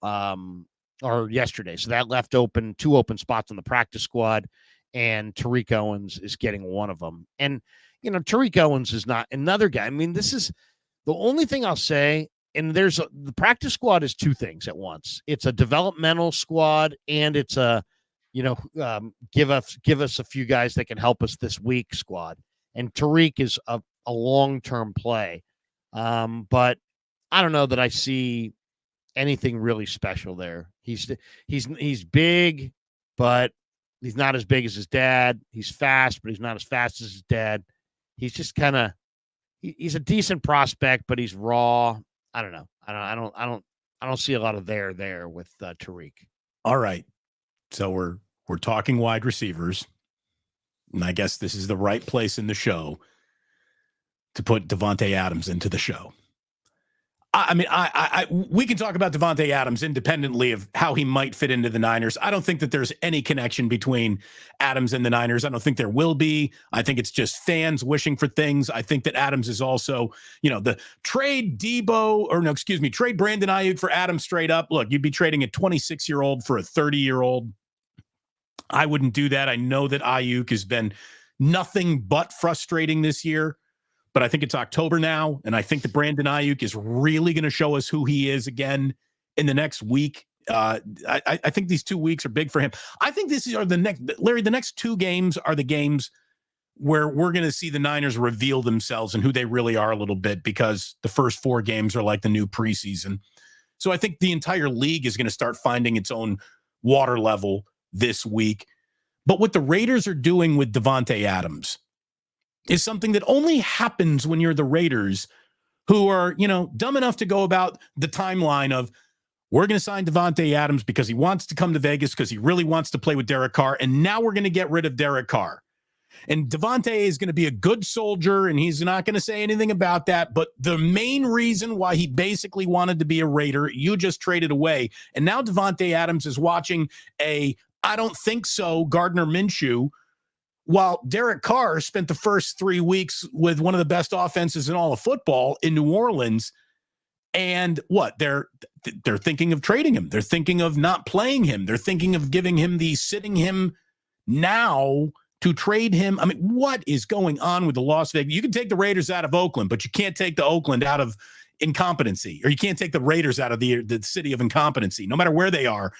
or yesterday. So that left open 2 open spots on the practice squad, and Tariq Owens is getting one of them. And, Tariq Owens is not another guy. I mean, this is the only thing I'll say. And the practice squad is 2 things at once. It's a developmental squad, and it's a, give us a few guys that can help us this week squad. And Tariq is a long-term play. But I don't know that I see anything really special there. He's big, but he's not as big as his dad. He's fast, but he's not as fast as his dad. He's just kind of he's a decent prospect, but he's raw. I don't know. I don't see a lot of there with Tariq. All right. So we're talking wide receivers. And I guess this is the right place in the show to put Davante Adams into the show. We can talk about Davante Adams independently of how he might fit into the Niners. I don't think that there's any connection between Adams and the Niners. I don't think there will be. I think it's just fans wishing for things. I think that Adams is also, the trade trade Brandon Ayuk for Adams straight up. Look, you'd be trading a 26-year-old for a 30-year-old. I wouldn't do that. I know that Ayuk has been nothing but frustrating this year, but I think it's October now, and I think that Brandon Ayuk is really going to show us who he is again in the next week. I think these 2 weeks are big for him. I think the next 2 games are the games where we're going to see the Niners reveal themselves and who they really are a little bit, because the first 4 games are like the new preseason. So I think the entire league is going to start finding its own water level this week. But what the Raiders are doing with Davante Adams is something that only happens when you're the Raiders, who are, dumb enough to go about the timeline of, we're going to sign Davante Adams because he wants to come to Vegas because he really wants to play with Derek Carr, and now we're going to get rid of Derek Carr. And Davante is going to be a good soldier, and he's not going to say anything about that. But the main reason why he basically wanted to be a Raider, you just traded away. And now Davante Adams is watching I don't think so Gardner Minshew, while Derek Carr spent the first 3 weeks with one of the best offenses in all of football in New Orleans. And what? They're thinking of trading him. They're thinking of not playing him. They're thinking of sitting him now to trade him. I mean, what is going on with the Las Vegas? You can take the Raiders out of Oakland, but you can't take the Oakland out of incompetency, or you can't take the Raiders out of the city of incompetency. No matter where they are,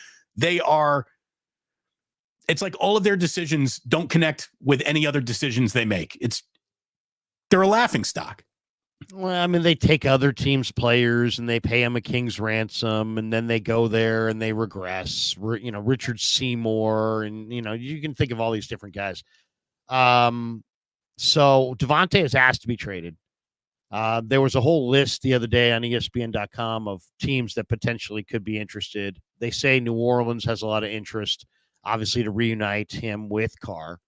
it's like all of their decisions don't connect with any other decisions they make. They're a laughingstock. Well, I mean, they take other teams' players and they pay them a king's ransom, and then they go there and they regress. Richard Seymour, and you can think of all these different guys. So Davante is asked to be traded. There was a whole list the other day on ESPN.com of teams that potentially could be interested. They say New Orleans has a lot of interest, obviously, to reunite him with Carr.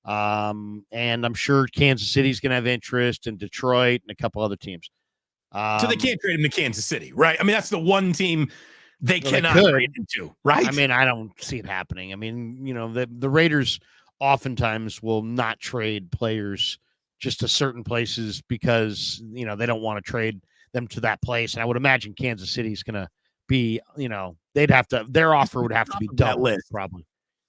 And I'm sure Kansas City's going to have interest, and Detroit and a couple other teams. So they can't trade him to Kansas City, right? I mean, that's the one team they cannot trade him to, right? I mean, I don't see it happening. I mean, the Raiders oftentimes will not trade players just to certain places because, they don't want to trade them to that place. And I would imagine Kansas City's going to be, their offer would have to be double, probably.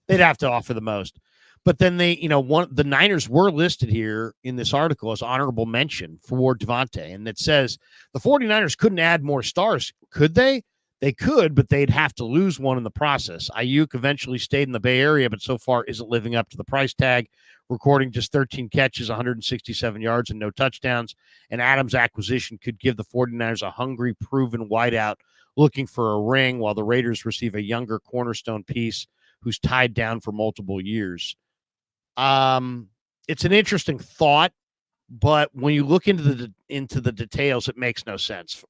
They'd have to offer the most. But then the Niners were listed here in this article as honorable mention for Davante. And it says the 49ers couldn't add more stars. Could they? They could, but they'd have to lose one in the process. Ayuk eventually stayed in the Bay Area, but so far isn't living up to the price tag, recording just 13 catches, 167 yards, and no touchdowns. And Adams' acquisition could give the 49ers a hungry, proven wideout looking for a ring, while the Raiders receive a younger cornerstone piece who's tied down for multiple years. It's an interesting thought, but when you look into the details, it makes no sense.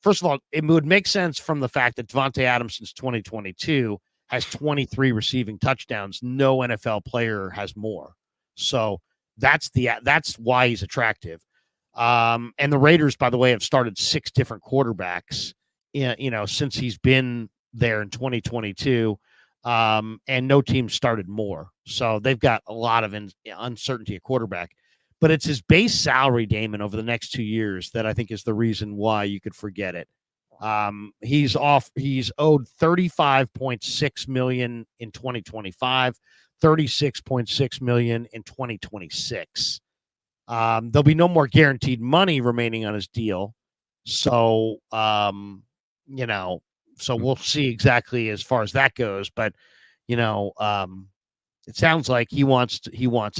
First of all, it would make sense from the fact that Davante Adams since 2022 has 23 receiving touchdowns. No NFL player has more. So that's why he's attractive. And the Raiders, by the way, have started 6 different quarterbacks, since he's been there in 2022. And no team started more. So they've got a lot of uncertainty at quarterback. But it's his base salary, Damon, over the next 2 years that I think is the reason why you could forget it. He's owed $35.6 million in 2025, $36.6 million in 2026. There'll be no more guaranteed money remaining on his deal. So, so we'll see exactly as far as that goes. But, it sounds like he wants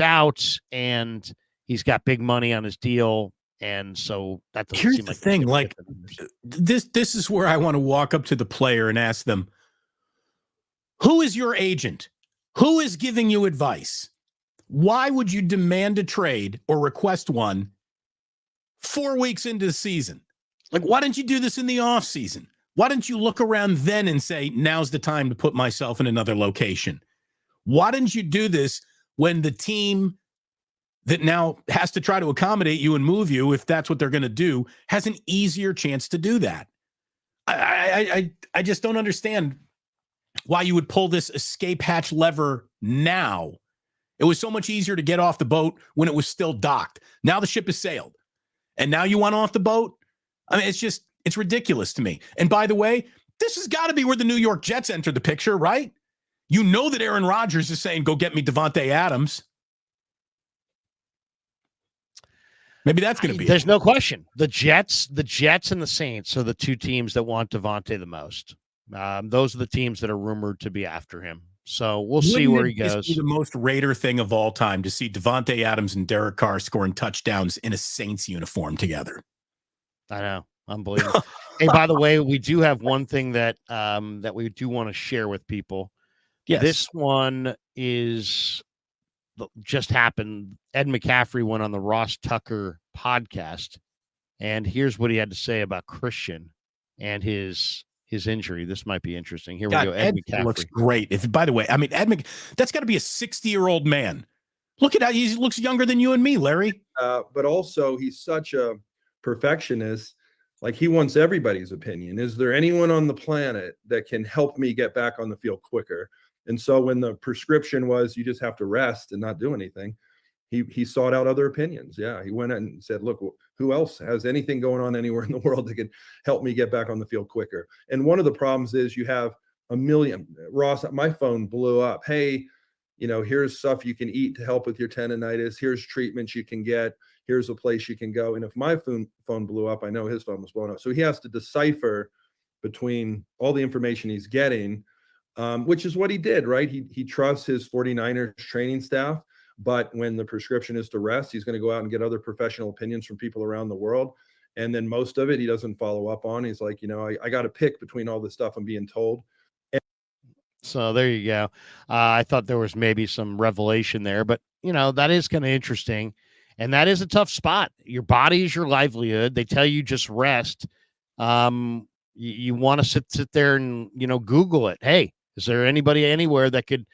out, and he's got big money on his deal. And so that doesn't Here's seem the like thing. Like this is where I want to walk up to the player and ask them, who is your agent? Who is giving you advice? Why would you demand a trade or request one 4 weeks into the season? Like, why didn't you do this in the off season? Why didn't you look around then and say, now's the time to put myself in another location? Why didn't you do this when the team that now has to try to accommodate you and move you, if that's what they're going to do, has an easier chance to do that? I just don't understand why you would pull this escape hatch lever now. It was so much easier to get off the boat when it was still docked. Now the ship has sailed, and now you want off the boat? I mean, it's ridiculous to me. And by the way, this has got to be where the New York Jets enter the picture, right? You know that Aaron Rodgers is saying, go get me Davante Adams. Maybe that's going to be There's no question. The Jets and the Saints are the two teams that want Davante the most. Those are the teams that are rumored to be after him. So we'll see where he goes. Be the most Raider thing of all time to see Davante Adams and Derek Carr scoring touchdowns in a Saints uniform together. I know. Unbelievable. Hey, by the way, we do have one thing that we do want to share with people. Yes. This one just happened. Ed McCaffrey went on the Ross Tucker podcast, and here's what he had to say about Christian and his injury. This might be interesting. Here we go. Ed McCaffrey looks great. By the way, I mean, that's got to be a 60-year-old man. Look at how he looks younger than you and me, Larry. But also, he's such a perfectionist. Like, he wants everybody's opinion. Is there anyone on the planet that can help me get back on the field quicker? And so when the prescription was you just have to rest and not do anything, he sought out other opinions. Yeah, he went and said, look, who else has anything going on anywhere in the world that can help me get back on the field quicker? And one of the problems is you have a million. Ross, my phone blew up. Hey, here's stuff you can eat to help with your tendonitis. Here's treatments you can get. Here's a place you can go. And if my phone blew up, I know his phone was blown up. So he has to decipher between all the information he's getting, which is what he did, right? He trusts his 49ers training staff, but when the prescription is to rest, he's going to go out and get other professional opinions from people around the world. And then most of it, he doesn't follow up on. He's like, I got to pick between all the stuff I'm being told. So there you go. I thought there was maybe some revelation there, but that is kind of interesting. And that is a tough spot. Your body is your livelihood. They tell you just rest. You want to sit there and, Google it. Hey, is there anybody anywhere that could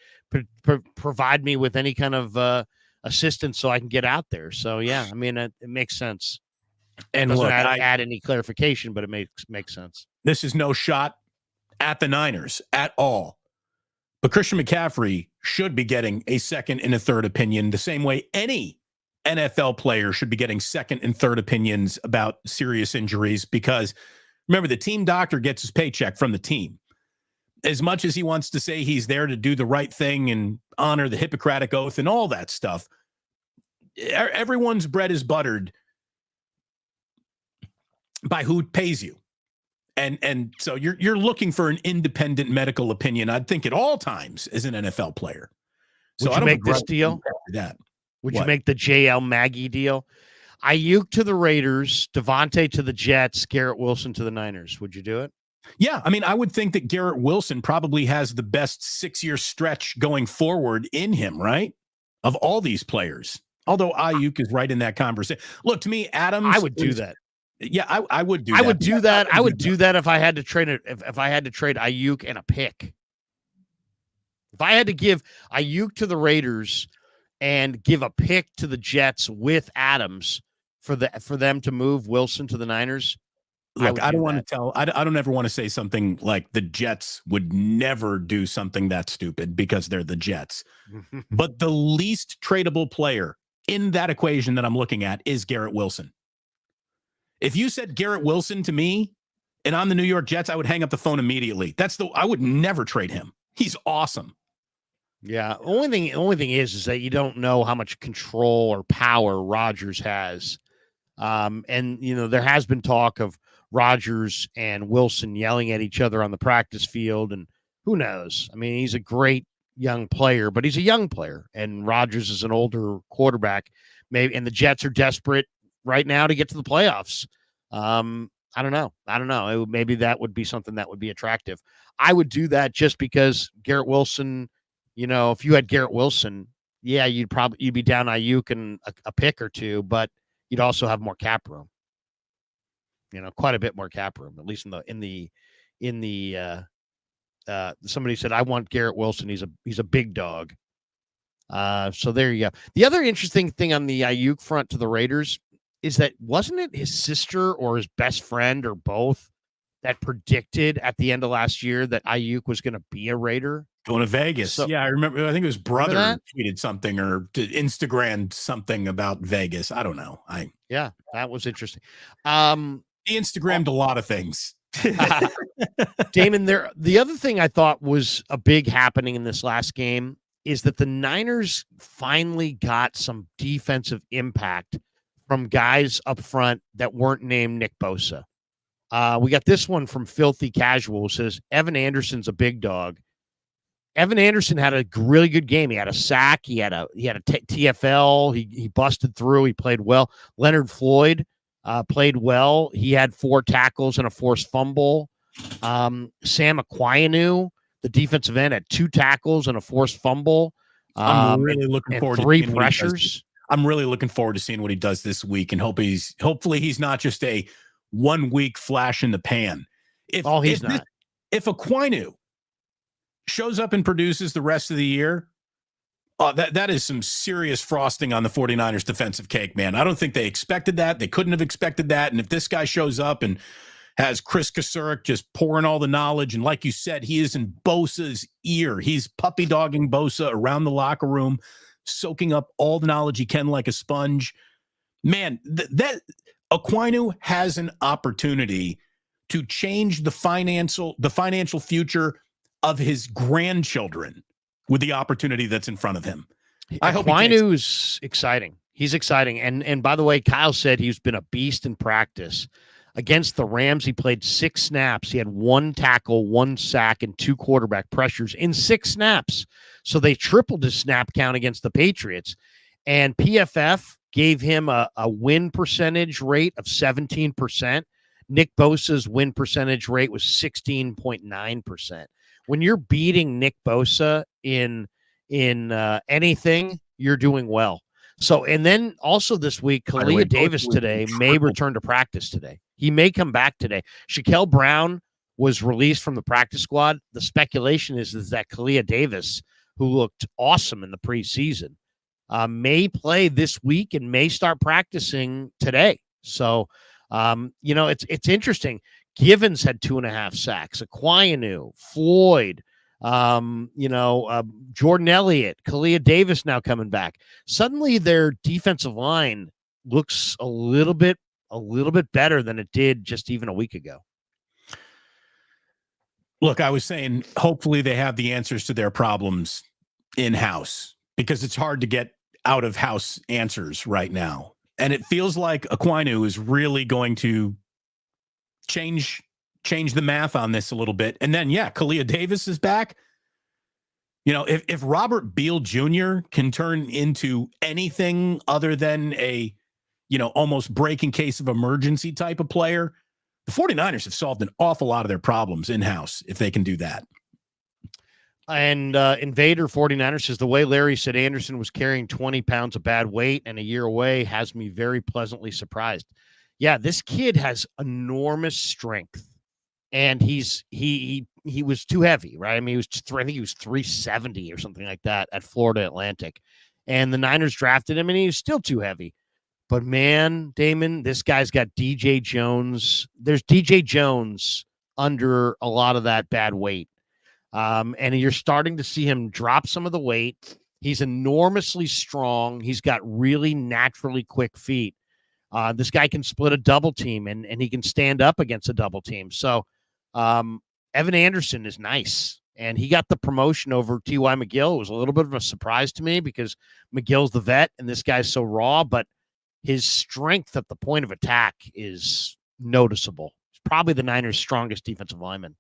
provide me with any kind of assistance so I can get out there? So, yeah, I mean, it makes sense. And doesn't add any clarification, but it makes sense. This is no shot at the Niners at all. But Christian McCaffrey should be getting a second and a third opinion the same way any NFL player should be getting second and third opinions about serious injuries, because remember, the team doctor gets his paycheck from the team. As much as he wants to say he's there to do the right thing and honor the Hippocratic Oath and all that stuff, everyone's bread is buttered by who pays you. And so you're looking for an independent medical opinion, I'd think, at all times as an NFL player. So would you make this deal? That. Would you make the JL Maggie deal? Ayuk to the Raiders, Devontae to the Jets, Garrett Wilson to the Niners. Would you do it? Yeah, I mean, I would think that Garrett Wilson probably has the best 6-year stretch going forward in him, right? Of all these players. Although Ayuk is right in that conversation. Look, to me, Adams. I would do that. Yeah, I would do that. I would do that. I would do that if I had to trade it. If I had to trade Ayuk and a pick. If I had to give Ayuk to the Raiders and give a pick to the Jets with Adams for them to move Wilson to the Niners. Look, I don't ever want to say something like the Jets would never do something that stupid because they're the Jets. But the least tradable player in that equation that I'm looking at is Garrett Wilson. If you said Garrett Wilson to me and I'm the New York Jets, I would hang up the phone immediately. I would never trade him. He's awesome. Yeah. Only thing is that you don't know how much control or power Rodgers has. And there has been talk of Rodgers and Wilson yelling at each other on the practice field, and who knows? I mean, he's a great young player, but he's a young player, and Rodgers is an older quarterback. Maybe, and the Jets are desperate right now to get to the playoffs. I don't know. Maybe that would be something that would be attractive. I would do that just because Garrett Wilson, if you had Garrett Wilson, yeah, you'd be down Ayuk and a pick or two, but you'd also have more cap room. Quite a bit more cap room, at least in the somebody said, I want Garrett Wilson. He's a big dog. So there you go. The other interesting thing on the Ayuk front to the Raiders is that wasn't it his sister or his best friend or both that predicted at the end of last year that Ayuk was going to be a Raider? Going to Vegas. So, yeah, I remember. I think his brother tweeted something or Instagrammed something about Vegas. I don't know. Yeah, that was interesting. He Instagrammed a lot of things. Damon, the other thing I thought was a big happening in this last game is that the Niners finally got some defensive impact from guys up front that weren't named Nick Bosa. We got this one from Filthy Casual. Says Evan Anderson's a big dog. Evan Anderson had a really good game. He had a sack. He had a TFL. He busted through. He played well. Leonard Floyd played well. He had 4 tackles and a forced fumble. Sam Aquinu, the defensive end, had 2 tackles and a forced fumble. I'm really looking forward to 3 pressures. I'm really looking forward to seeing what he does this week, and hopefully he's not just a 1-week flash in the pan. If Aquinu shows up and produces the rest of the year, that is some serious frosting on the 49ers defensive cake, man. I don't think they expected that. They couldn't have expected that. And if this guy shows up and has Chris Kasurek just pouring all the knowledge, and like you said, he is in Bosa's ear. He's puppy dogging Bosa around the locker room, soaking up all the knowledge he can like a sponge. Man, that Aquinu has an opportunity to change the financial future of his grandchildren with the opportunity that's in front of him. I hope Quainu's exciting. He's exciting. And by the way, Kyle said he's been a beast in practice. Against the Rams, he played 6 snaps. He had 1 tackle, 1 sack, and 2 quarterback pressures in 6 snaps. So they tripled his snap count against the Patriots. And PFF gave him a win percentage rate of 17%. Nick Bosa's win percentage rate was 16.9%. When you're beating Nick Bosa in anything, you're doing well. So, and then also this week, Kalia Davis today may return to practice today. He may come back today. Shaquille Brown was released from the practice squad. The speculation is that Kalia Davis, who looked awesome in the preseason, may play this week and may start practicing today. So, it's interesting. Givens had 2.5 sacks. Aquinu, Floyd, Jordan Elliott, Kalia Davis now coming back. Suddenly their defensive line looks a little bit better than it did just even a week ago. Look, I was saying, hopefully they have the answers to their problems in-house, because it's hard to get out-of-house answers right now. And it feels like Aquinu is really going to change the math on this a little bit. And then, Kalia Davis is back. If Robert Beal Jr. can turn into anything other than a, almost breaking case of emergency type of player, the 49ers have solved an awful lot of their problems in-house if they can do that. And Invader 49ers says, the way Larry said Anderson was carrying 20 pounds of bad weight and a year away has me very pleasantly surprised. Yeah, this kid has enormous strength. And he was too heavy, right? I mean, I think he was 370 or something like that at Florida Atlantic. And the Niners drafted him, and he was still too heavy. But, man, Damon, this guy's got DJ Jones. There's DJ Jones under a lot of that bad weight. And you're starting to see him drop some of the weight. He's enormously strong. He's got really naturally quick feet. This guy can split a double team, and he can stand up against a double team. So, Evan Anderson is nice, and he got the promotion over T.Y. McGill. It was a little bit of a surprise to me because McGill's the vet and this guy's so raw, but his strength at the point of attack is noticeable. He's probably the Niners' strongest defensive lineman.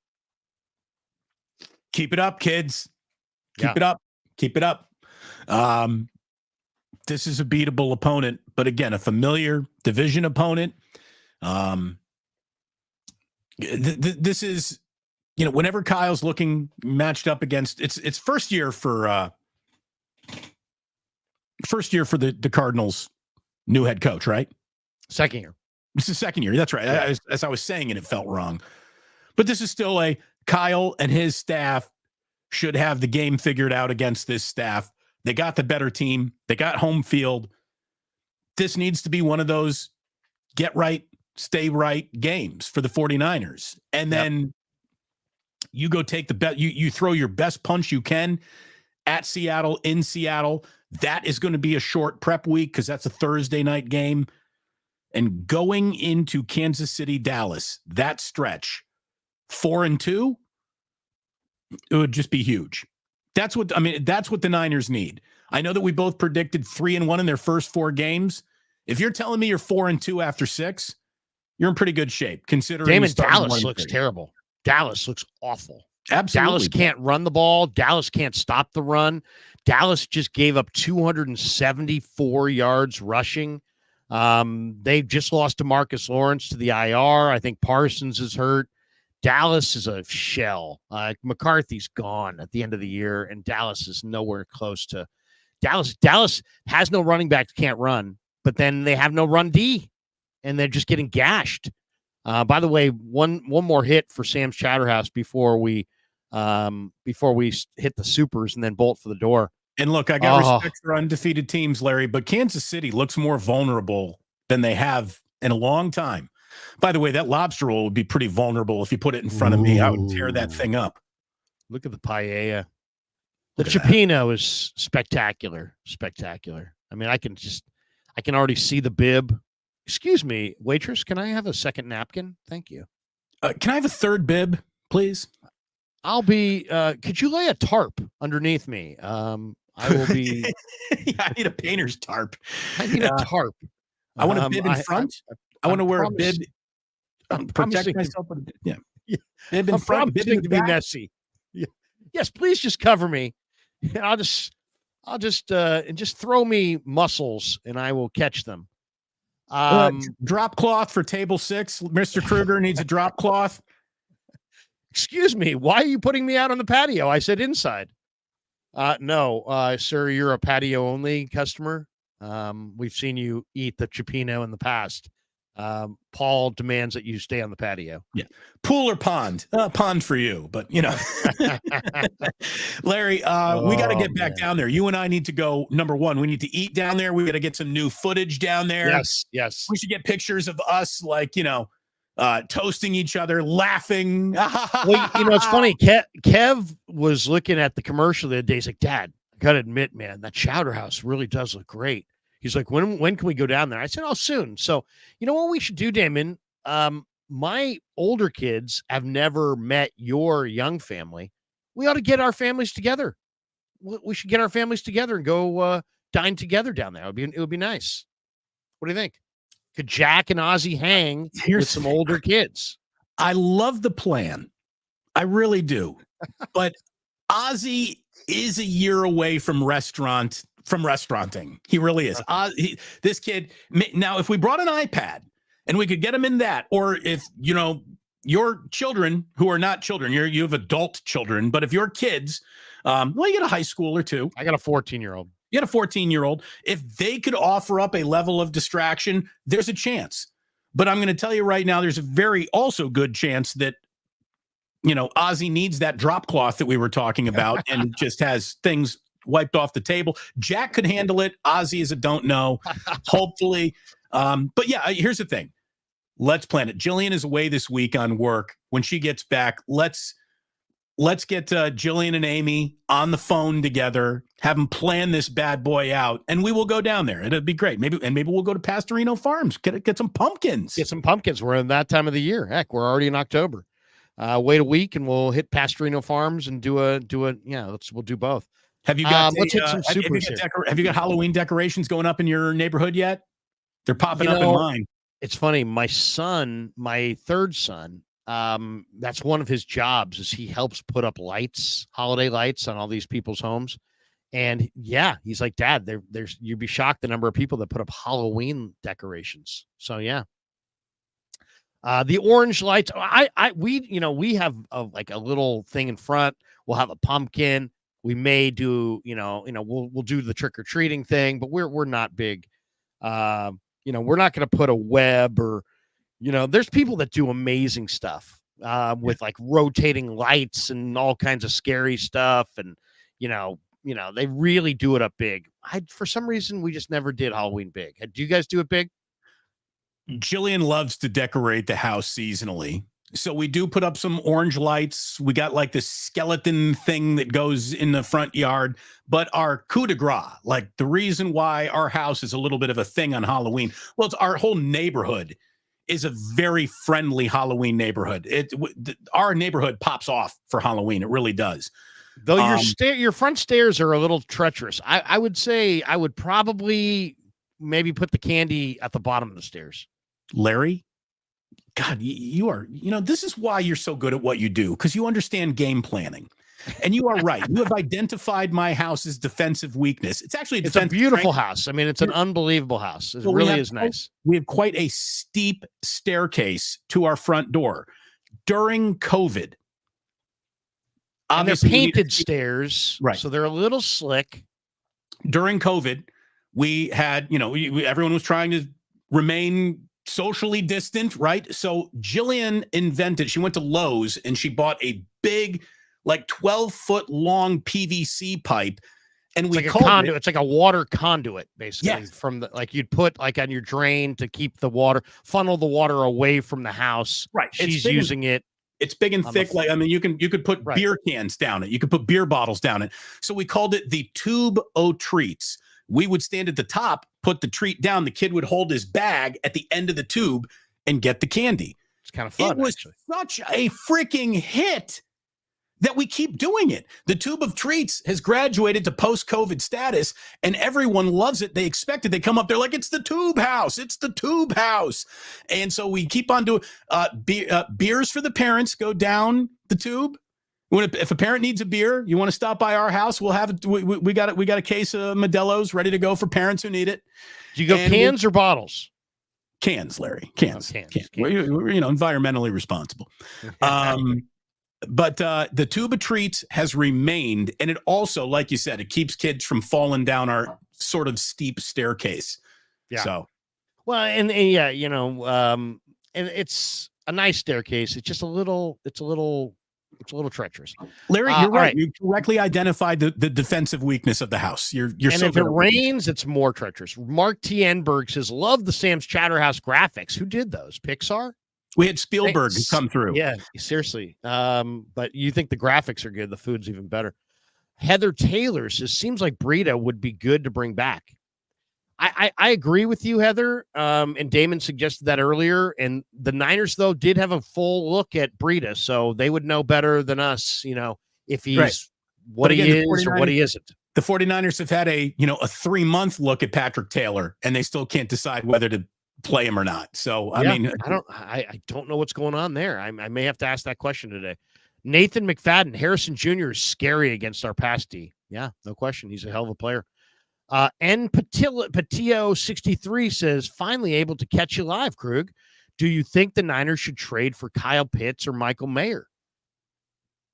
Keep it up, kids. Keep it up. Keep it up. This is a beatable opponent, but again, a familiar division opponent. This is, whenever Kyle's looking matched up against, it's first year for the Cardinals new head coach, right? Second year. This is second year. That's right. Yeah. As I was saying it, it felt wrong, but this is still a Kyle and his staff should have the game figured out against this staff. They got the better team. They got home field. This needs to be one of those get right, stay right games for the 49ers. And then you go take the bet. You throw your best punch you can at Seattle, in Seattle. That is going to be a short prep week because that's a Thursday night game. And going into Kansas City, Dallas, that stretch, 4-2, it would just be huge. That's what the Niners need. I know that we both predicted 3-1 in their first 4 games. If you're telling me you're 4-2 after 6, you're in pretty good shape. Considering Damon, Dallas looks terrible. Dallas looks awful. Absolutely. Dallas can't run the ball. Dallas can't stop the run. Dallas just gave up 274 yards rushing. They just lost to Marcus Lawrence to the IR. I think Parsons is hurt. Dallas is a shell. McCarthy's gone at the end of the year, and Dallas is nowhere close to Dallas. Dallas has no running back, can't run, but then they have no run D, and they're just getting gashed. By the way, one more hit for Sam's Chatterhouse before we hit the supers and then bolt for the door. And look, I got respect for undefeated teams, Larry, but Kansas City looks more vulnerable than they have in a long time. By the way, that lobster roll would be pretty vulnerable if you put it in front of me. I would tear that thing up. Look at the paella. The cioppino is spectacular. Spectacular. I mean, I can already see the bib. Excuse me, waitress, can I have a second napkin? Thank you. Can I have a third bib, please? I'll be, could you lay a tarp underneath me. I will be. Yeah, I need a painter's tarp. I need a tarp. I want a bib in front. I want to wear a bib. Protect myself with a bib. Yeah. Bib in front, bib in the to back. be messy. Yeah. Yes, please just cover me. I'll just and just throw me mussels and I will catch them. Drop cloth for table 6. Mr. Krueger needs a drop cloth. Excuse me, why are you putting me out on the patio? I said inside. No, sir, you're a patio only customer. We've seen you eat the cioppino in the past. Paul demands that you stay on the patio. Yeah. Pool or pond? Pond for you, but Larry, we got to get back down there. You and I need to go. Number one, we need to eat down there. We got to get some new footage down there. Yes. We should get pictures of us, like, toasting each other, laughing. Well, it's funny. Kev was looking at the commercial the other day. He's like, Dad, I got to admit, man, that chowder house really does look great. He's like, when can we go down there? I said, soon. So, you know what we should do, Damon? My older kids have never met your young family. We ought to get our families together. We should get our families together and go dine together down there. It would be nice. What do you think? Could Jack and Ozzy hang with some older kids? I love the plan. I really do. But Ozzy is a year away from restauranting. He really is. This kid, now, if we brought an iPad and we could get him in that, or if, your children who are not children, you have adult children, but if your kids, you get a high school or two. I got a 14-year-old. You got a 14-year-old. If they could offer up a level of distraction, there's a chance. But I'm going to tell you right now, there's a very also good chance that, Ozzy needs that drop cloth that we were talking about and just has things wiped off the table. Jack could handle it. Ozzy is a don't know. Hopefully. But yeah, here's the thing. Let's plan it. Jillian is away this week on work. When she gets back, let's get Jillian and Amy on the phone together, have them plan this bad boy out, and we will go down there. It'll be great. Maybe we'll go to Pastorino Farms, get some pumpkins. Get some pumpkins. We're in that time of the year. Heck, we're already in October. Wait a week and we'll hit Pastorino Farms and we'll do both. Have you got have you got Halloween decorations going up in your neighborhood yet? They're popping up in mine. It's funny. My son, my third son, that's one of his jobs is he helps put up lights, holiday lights on all these people's homes. And yeah, he's like, Dad, there's you'd be shocked the number of people that put up Halloween decorations. So yeah. The orange lights, we have like a little thing in front. We'll have a pumpkin. We may do, we'll do the trick or treating thing, but we're not big. We're not going to put a web or, there's people that do amazing stuff with like rotating lights and all kinds of scary stuff. And, they really do it up big. For some reason, we just never did Halloween big. Do you guys do it big? Jillian loves to decorate the house seasonally. So we do put up some orange lights. We got like this skeleton thing that goes in the front yard. But our coup de grace, like the reason why our house is a little bit of a thing on Halloween, well, it's our whole neighborhood is a very friendly Halloween neighborhood. Our neighborhood pops off for Halloween. It really does. Though your front stairs are a little treacherous. I would say I would probably maybe put the candy at the bottom of the stairs. Larry, God, you are, this is why you're so good at what you do, because you understand game planning. And you are right. You have identified my house's defensive weakness. It's actually a beautiful house. I mean, it's an unbelievable house. It really is nice. We have quite a steep staircase to our front door. During COVID, and they're painted stairs, right? So they're a little slick. During COVID, we had, everyone was trying to remain socially distant, right? So Jillian she went to Lowe's and she bought a big, like 12-foot long PVC pipe. And we called conduit. It's like a water conduit, basically, from the, like you'd put like on your drain to keep the water, funnel the water away from the house. Right. She's using it. It's big and thick. You could put beer cans down it. You could put beer bottles down it. So we called it the Tube O' Treats. We would stand at the top, put the treat down. The kid would hold his bag at the end of the tube and get the candy. It's kind of fun. It was such a freaking hit that we keep doing it. The tube of treats has graduated to post-COVID status, and everyone loves it. They expect it. They come up there like, it's the tube house. It's the tube house. And so we keep on doing beers for the parents go down the tube. If a parent needs a beer, you want to stop by our house, we'll have it. We got a case of Modelo's ready to go for parents who need it. Do you go cans or bottles? Cans, Larry. Cans. Cans. We're environmentally responsible. But the tube of treats has remained, and it also, like you said, it keeps kids from falling down our sort of steep staircase. Yeah. So, well, and yeah, and it's a nice staircase. It's just a little treacherous. Larry, you're right. Right. You correctly identified the defensive weakness of the house. You're and so if it rains, it's more treacherous. Mark T. Enberg says, love the Sam's Chatterhouse graphics. Who did those? Pixar? We had Spielberg come through. Yeah, seriously. But you think the graphics are good. The food's even better. Heather Taylor says, seems like Breida would be good to bring back. I agree with you, Heather. And Damon suggested that earlier. And the Niners, though, did have a full look at Breida. So they would know better than us, if he's what he is or what he isn't. The 49ers have had a 3-month look at Patrick Taylor, and they still can't decide whether to play him or not. So, I don't know what's going on there. I may have to ask that question today. Nathan McFadden, Harrison Jr. is scary against our pass D. Yeah, no question. He's a hell of a player. N. Patillo 63 says, finally able to catch you live, Krug. Do you think the Niners should trade for Kyle Pitts or Michael Mayer?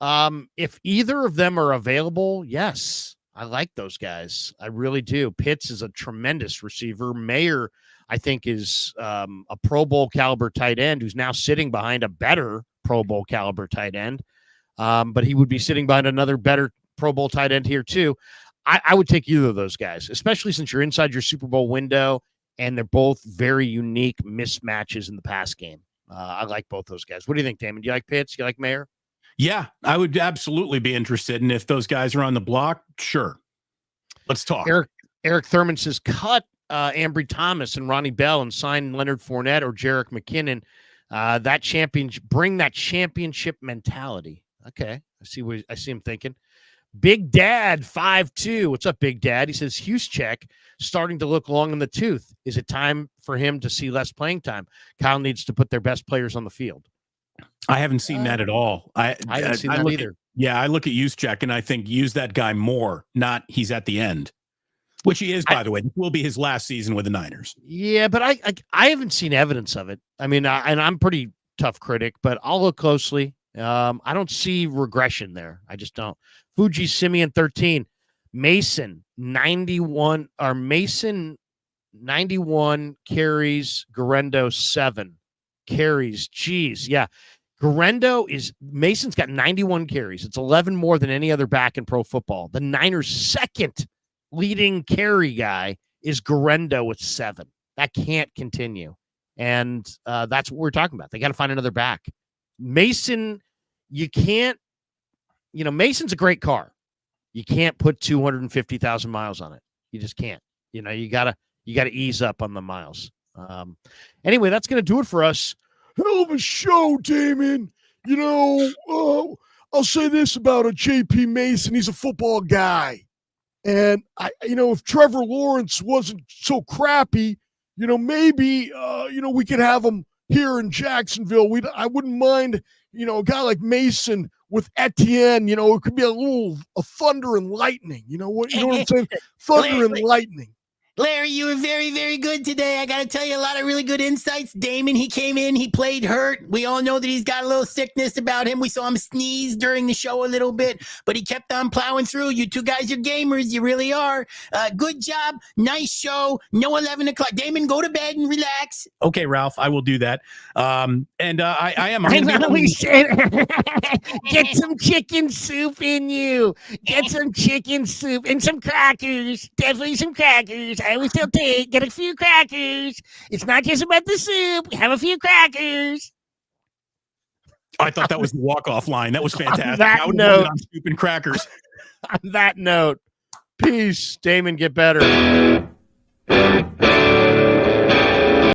If either of them are available, yes. I like those guys. I really do. Pitts is a tremendous receiver. Mayer, I think, is a Pro Bowl caliber tight end who's now sitting behind a better Pro Bowl caliber tight end. But he would be sitting behind another better Pro Bowl tight end here too. I would take either of those guys, especially since you're inside your Super Bowl window and they're both very unique mismatches in the pass game. I like both those guys. What do you think, Damon? Do you like Pitts? Do you like Mayer? Yeah, I would absolutely be interested. And if those guys are on the block, sure. Let's talk. Eric Thurman says, cut Ambry Thomas and Ronnie Bell and sign Leonard Fournette or Jerick McKinnon. Bring that championship mentality. Okay, I see him thinking. Big Dad 5'2". What's up, Big Dad? He says, Juszczyk starting to look long in the tooth. Is it time for him to see less playing time? Kyle needs to put their best players on the field. I haven't seen that at all. I haven't seen that either. I look at Juszczyk and I think use that guy more, not he's at the end, which he is, by the way. This will be his last season with the Niners. Yeah, but I haven't seen evidence of it. I mean, and I'm pretty tough critic, but I'll look closely. I don't see regression there. I just don't. Fuji Simeon 13, Mason 91 carries, Guerendo 7 carries. Jeez, yeah. Mason's got 91 carries. It's 11 more than any other back in pro football. The Niners' second leading carry guy is Guerendo with 7. That can't continue. And that's what we're talking about. They got to find another back. Mason, you can't, Mason's a great car. You can't put 250,000 miles on it. You just can't. You gotta ease up on the miles. Anyway, that's going to do it for us. Hell of a show, Damon. I'll say this about a JP Mason. He's a football guy. And, if Trevor Lawrence wasn't so crappy, maybe, we could have him here in Jacksonville. I wouldn't mind, a guy like Mason with Etienne. It could be a thunder and lightning. You know what I'm saying? Thunder and lightning. Larry, you were very, very good today. I got to tell you, a lot of really good insights. Damon, he came in, he played hurt. We all know that he's got a little sickness about him. We saw him sneeze during the show a little bit, but he kept on plowing through. You two guys are gamers. You really are. Good job. Nice show. No 11 o'clock. Damon, go to bed and relax. Okay, Ralph, I will do that. I am. I know we said, get some chicken soup in you. Get some chicken soup and some crackers. Definitely some crackers. I always tell Tate, get a few crackers. It's not just about the soup. Have a few crackers. I thought that was the walk-off line. That was fantastic. On that note, on soup and crackers. On that note, peace. Damon, get better.